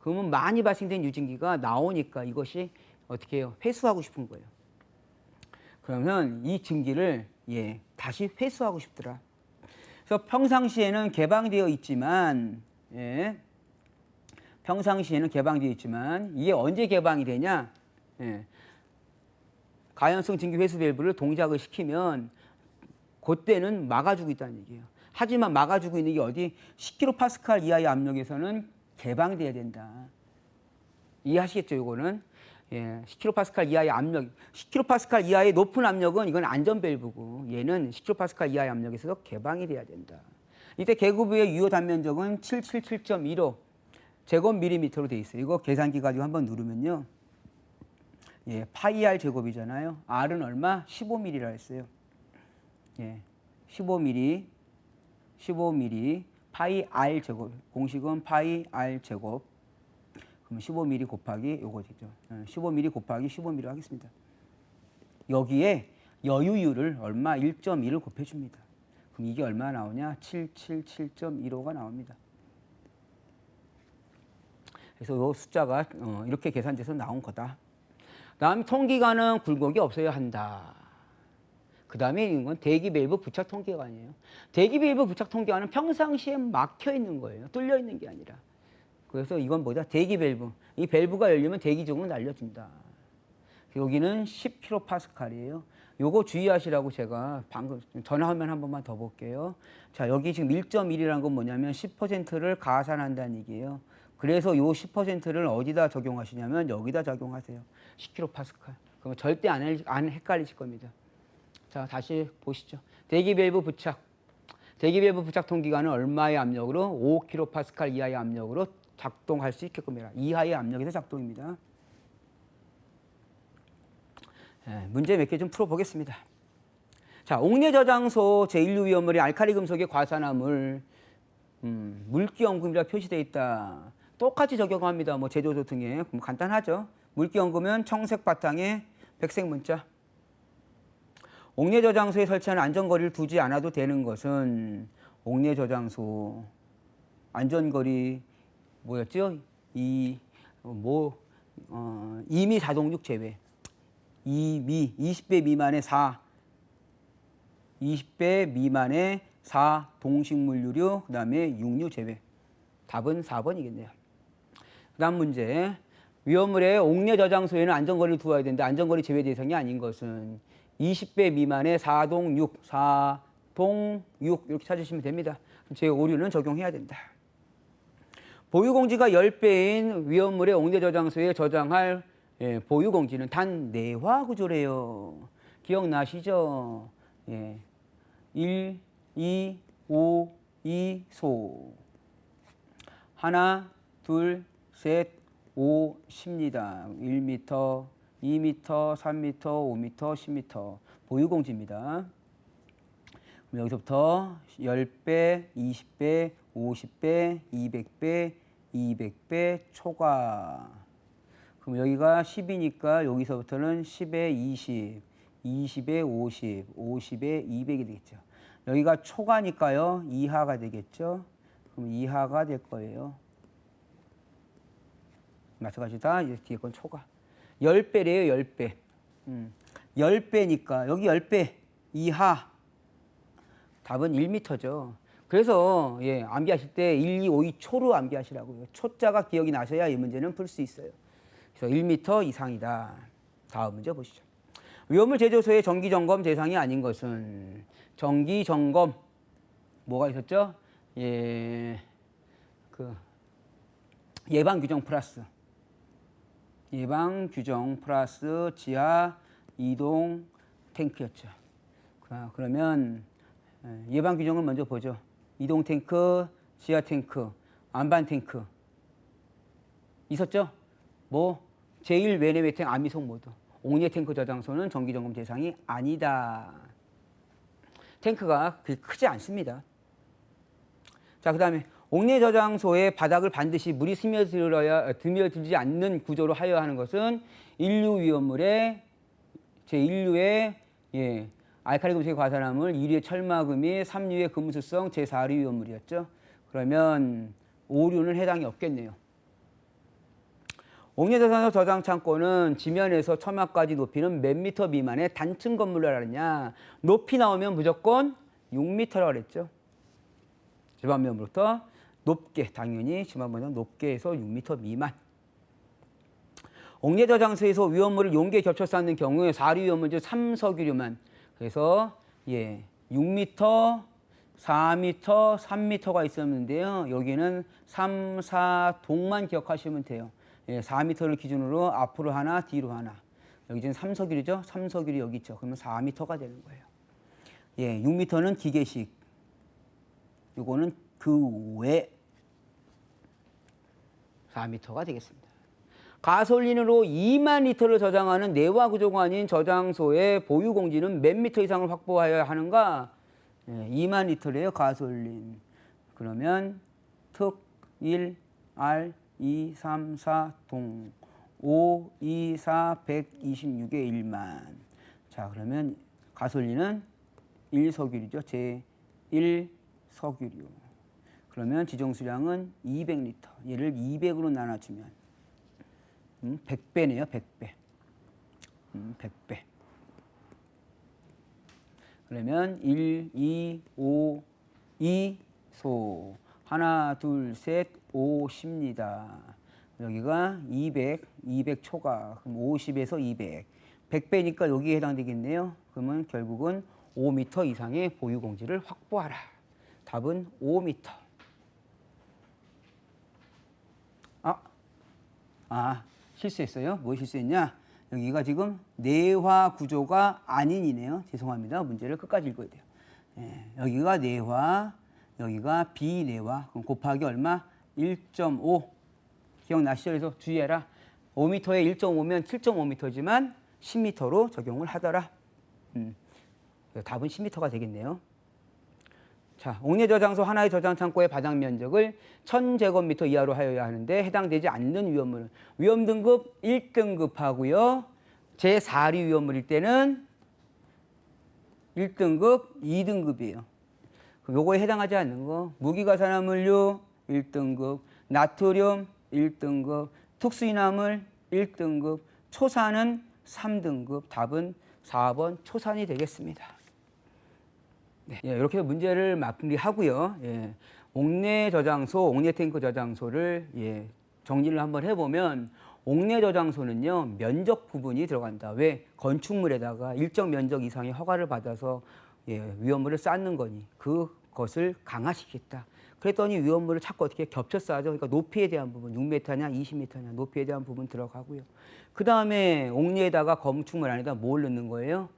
그러면 많이 발생된 유증기가 나오니까 이것이 어떻게 해요? 회수하고 싶은 거예요. 그러면 이 증기를 다시 회수하고 싶더라. 그래서 평상시에는 개방되어 있지만 평상시에는 개방되어 있지만 이게 언제 개방이 되냐? 가연성 증기 회수 밸브를 동작을 시키면 그때는 막아주고 있다는 얘기예요. 하지만 막아주고 있는 게 어디 10kPa 이하의 압력에서는 개방돼야 된다. 이해하시겠죠? 이거는 10kPa 이하의 압력, 10kPa 이하의 높은 압력은 이건 안전 밸브고 얘는 10kPa 이하의 압력에서도 개방이 돼야 된다. 이때 계급부의 유효 단면적은 777.15 제곱밀리미터로 돼 있어요. 이거 계산기 가지고 한번 누르면요. 파이 R 제곱이잖아요. R은 얼마? 15mm라 했어요. 15mm, 파이 R 제곱. 공식은 파이 R 제곱. 그러면 15mm 곱하기 요거 되죠. 15mm 곱하기 15mm 하겠습니다. 여기에 여유율을 얼마? 1.1을 곱해줍니다. 그럼 이게 얼마 나오냐? 777.15가 나옵니다. 그래서 이 숫자가 이렇게 계산돼서 나온 거다. 다음 통기관은 굴곡이 없어야 한다. 그 다음에 있는 건 대기밸브 부착 통기관이에요. 대기밸브 부착 통기관은 평상시에 막혀 있는 거예요. 뚫려 있는 게 아니라. 그래서 이건 뭐다? 대기밸브. 이 밸브가 열리면 대기중을 날려준다. 여기는 10kPa이에요. 요거 주의하시라고 제가 방금 전화화면 한 번만 더 볼게요. 자, 여기 지금 1.1이라는 건 뭐냐면 10%를 가산한다는 얘기예요. 그래서 요 10%를 어디다 적용하시냐면 여기다 적용하세요. 10kPa. 그러면 절대 안 헷갈리실 겁니다. 자, 다시 보시죠. 대기밸브 부착. 대기밸브 부착 통기관은 얼마의 압력으로? 5kPa 이하의 압력으로 작동할 수 있게끔 해라. 이하의 압력에서 작동입니다. 문제 몇 개 좀 풀어보겠습니다. 자, 옥내 저장소 제1류 위험물이 알칼리 금속의 과산화물, 물기연금이라 표시되어 있다. 똑같이 적용합니다. 뭐 제조소 등에. 그럼 간단하죠. 물기연금은 청색 바탕에 백색 문자. 옥내 저장소에 설치하는 안전거리를 두지 않아도 되는 것은 옥내 저장소 안전거리 뭐였죠? 2미 4동육 제외. 20배 미만의 20배 미만의 4 동식물유류, 그 다음에 육류 제외. 답은 4번이겠네요. 그 다음 문제. 위험물의 옥내 저장소에는 안전거리를 두어야 되는데 안전거리 제외 대상이 아닌 것은 20배 미만의 4동육, 4동육 이렇게 찾으시면 됩니다. 제5류는 적용해야 된다. 보유공지가 10배인 위험물의 옥내 저장소에 저장할 보유공지는 단 내화구조래요. 기억나시죠? 1, 2, 5, 2, 소. 하나, 둘, 셋, 5, 10입니다. 1m, 2m, 3m, 5m, 10m. 보유공지입니다. 여기서부터 10배, 20배, 50배, 200배, 200배 초과. 그럼 여기가 10이니까 여기서부터는 10에 20, 20에 50, 50에 200이 되겠죠. 여기가 초과니까요. 이하가 되겠죠. 그럼 이하가 될 거예요. 마찬가지다. 뒤에 건 초과. 10배래요. 10배. 10배니까 여기 10배 이하. 답은 1m죠. 그래서 암기하실 때 1, 2, 5, 2 초로 암기하시라고요. 초자가 기억이 나셔야 이 문제는 풀 수 있어요. 그래서 1m 이상이다. 다음 문제 보시죠. 위험물 제조소의 정기점검 대상이 아닌 것은 정기점검 뭐가 있었죠? 예방규정 플러스 지하 이동 탱크였죠. 그러면 예방규정을 먼저 보죠. 이동 탱크, 지하 탱크, 안반 탱크 있었죠? 제1 외내외탱 아미속 모드. 옥내 탱크 저장소는 정기점검 대상이 아니다. 탱크가 그렇게 크지 않습니다. 자, 그 다음에 옥내 저장소의 바닥을 반드시 물이 스며들지 않는 구조로 하여야 하는 것은 인류 위험물의 제1류의 알칼리 금속의 과산화물, 2류의 철마금이, 3류의 금수성, 제4류 위험물이었죠. 그러면 5류는 해당이 없겠네요. 옥내 저장소 저장 창고는 지면에서 처마까지 높이는 몇 미터 미만의 단층 건물로 하느냐. 높이 나오면 무조건 6m라고 그랬죠. 지반면부터 높게, 당연히 지반면보다 높게 해서 6m 미만. 옥내 저장소에서 위험물을 용기에 겹쳐 쌓는 경우에 4류 위험물 중 3석유류만. 그래서 6m, 4m, 3m가 있었는데요. 여기는 3, 4동만 기억하시면 돼요. 4m를 기준으로 앞으로 하나, 뒤로 하나. 여기 지금 3석유류죠. 3석유류 여기 있죠. 그러면 4m가 되는 거예요. 6m는 기계식. 이거는 그 외 4m가 되겠습니다. 가솔린으로 2만 리터를 저장하는 내화 구조가 아닌 저장소의 보유 공지는 몇 미터 이상을 확보하여야 하는가? 2만 리터래요. 가솔린. 그러면 특 1, R, 2, 3, 4, 동 5, 2, 4, 126에 1만. 자, 그러면 가솔린은 1석유류죠. 제1석유류. 그러면 지정수량은 200리터. 얘를 200으로 나눠주면 100배네요. 100배. 100배. 그러면 1, 2, 5, 2, 소. 하나, 둘, 셋, 5, 10입니다. 여기가 200 초과. 그럼 50에서 200. 100배니까 여기에 해당되겠네요. 그러면 결국은 5m 이상의 보유 공지를 확보하라. 답은 5m. 실수했어요. 뭐 실수했냐? 여기가 지금 내화 구조가 아닌이네요. 죄송합니다. 문제를 끝까지 읽어야 돼요. 여기가 내화, 여기가 비내화. 그럼 곱하기 얼마? 1.5. 기억나시죠? 그래서 주의해라. 5m에 1.5면 7.5m지만 10m로 적용을 하더라. 답은 10m가 되겠네요. 자, 옥내 저장소 하나의 저장 창고의 바닥 면적을 1000제곱미터 이하로 하여야 하는데 해당되지 않는 위험물은 위험 등급 1등급하고요. 제4류 위험물일 때는 1등급, 2등급이에요. 요거에 해당하지 않는 거 무기가산화물류 1등급, 나트륨 1등급, 특수인화물 1등급, 초산은 3등급. 답은 4번 초산이 되겠습니다. 네, 이렇게 해서 문제를 마무리하고요. 예, 옥내 저장소, 옥내 탱크 저장소를 정리를 한번 해보면 옥내 저장소는요 면적 부분이 들어간다. 왜? 건축물에다가 일정 면적 이상의 허가를 받아서 위험물을 쌓는 거니 그것을 강화시키겠다. 그랬더니 위험물을 자꾸 어떻게 겹쳐 쌓아죠. 그러니까 높이에 대한 부분 6m냐 20m냐 높이에 대한 부분 들어가고요. 그 다음에 옥내에다가 건축물 안에다 뭘 넣는 거예요?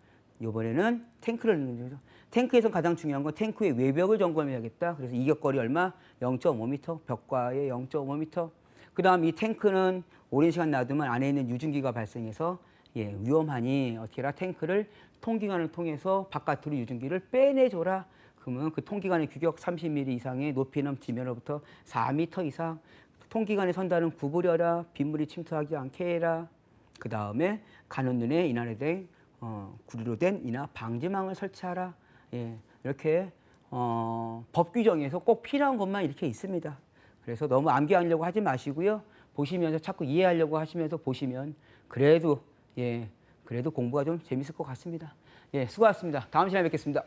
이번에는 탱크를 넣는 거죠. 탱크에서 가장 중요한 건 탱크의 외벽을 점검해야겠다. 그래서 이격거리 얼마? 0.5m, 벽과의 0.5m. 그 다음 이 탱크는 오랜 시간 놔두면 안에 있는 유증기가 발생해서 위험하니 어떻게 해라? 탱크를 통기관을 통해서 바깥으로 유증기를 빼내줘라. 그러면 그 통기관의 규격 30mm 이상의 높이는 지면으로부터 4m 이상. 통기관에 선다는 구부려라. 빗물이 침투하지 않게 해라. 그 다음에 가는 눈에 인하에 된 구리로 된 인하 방지망을 설치하라. 이렇게 법 규정에서 꼭 필요한 것만 이렇게 있습니다. 그래서 너무 암기하려고 하지 마시고요. 보시면서 자꾸 이해하려고 하시면서 보시면 그래도 그래도 공부가 좀 재밌을 것 같습니다. 수고하셨습니다. 다음 시간에 뵙겠습니다.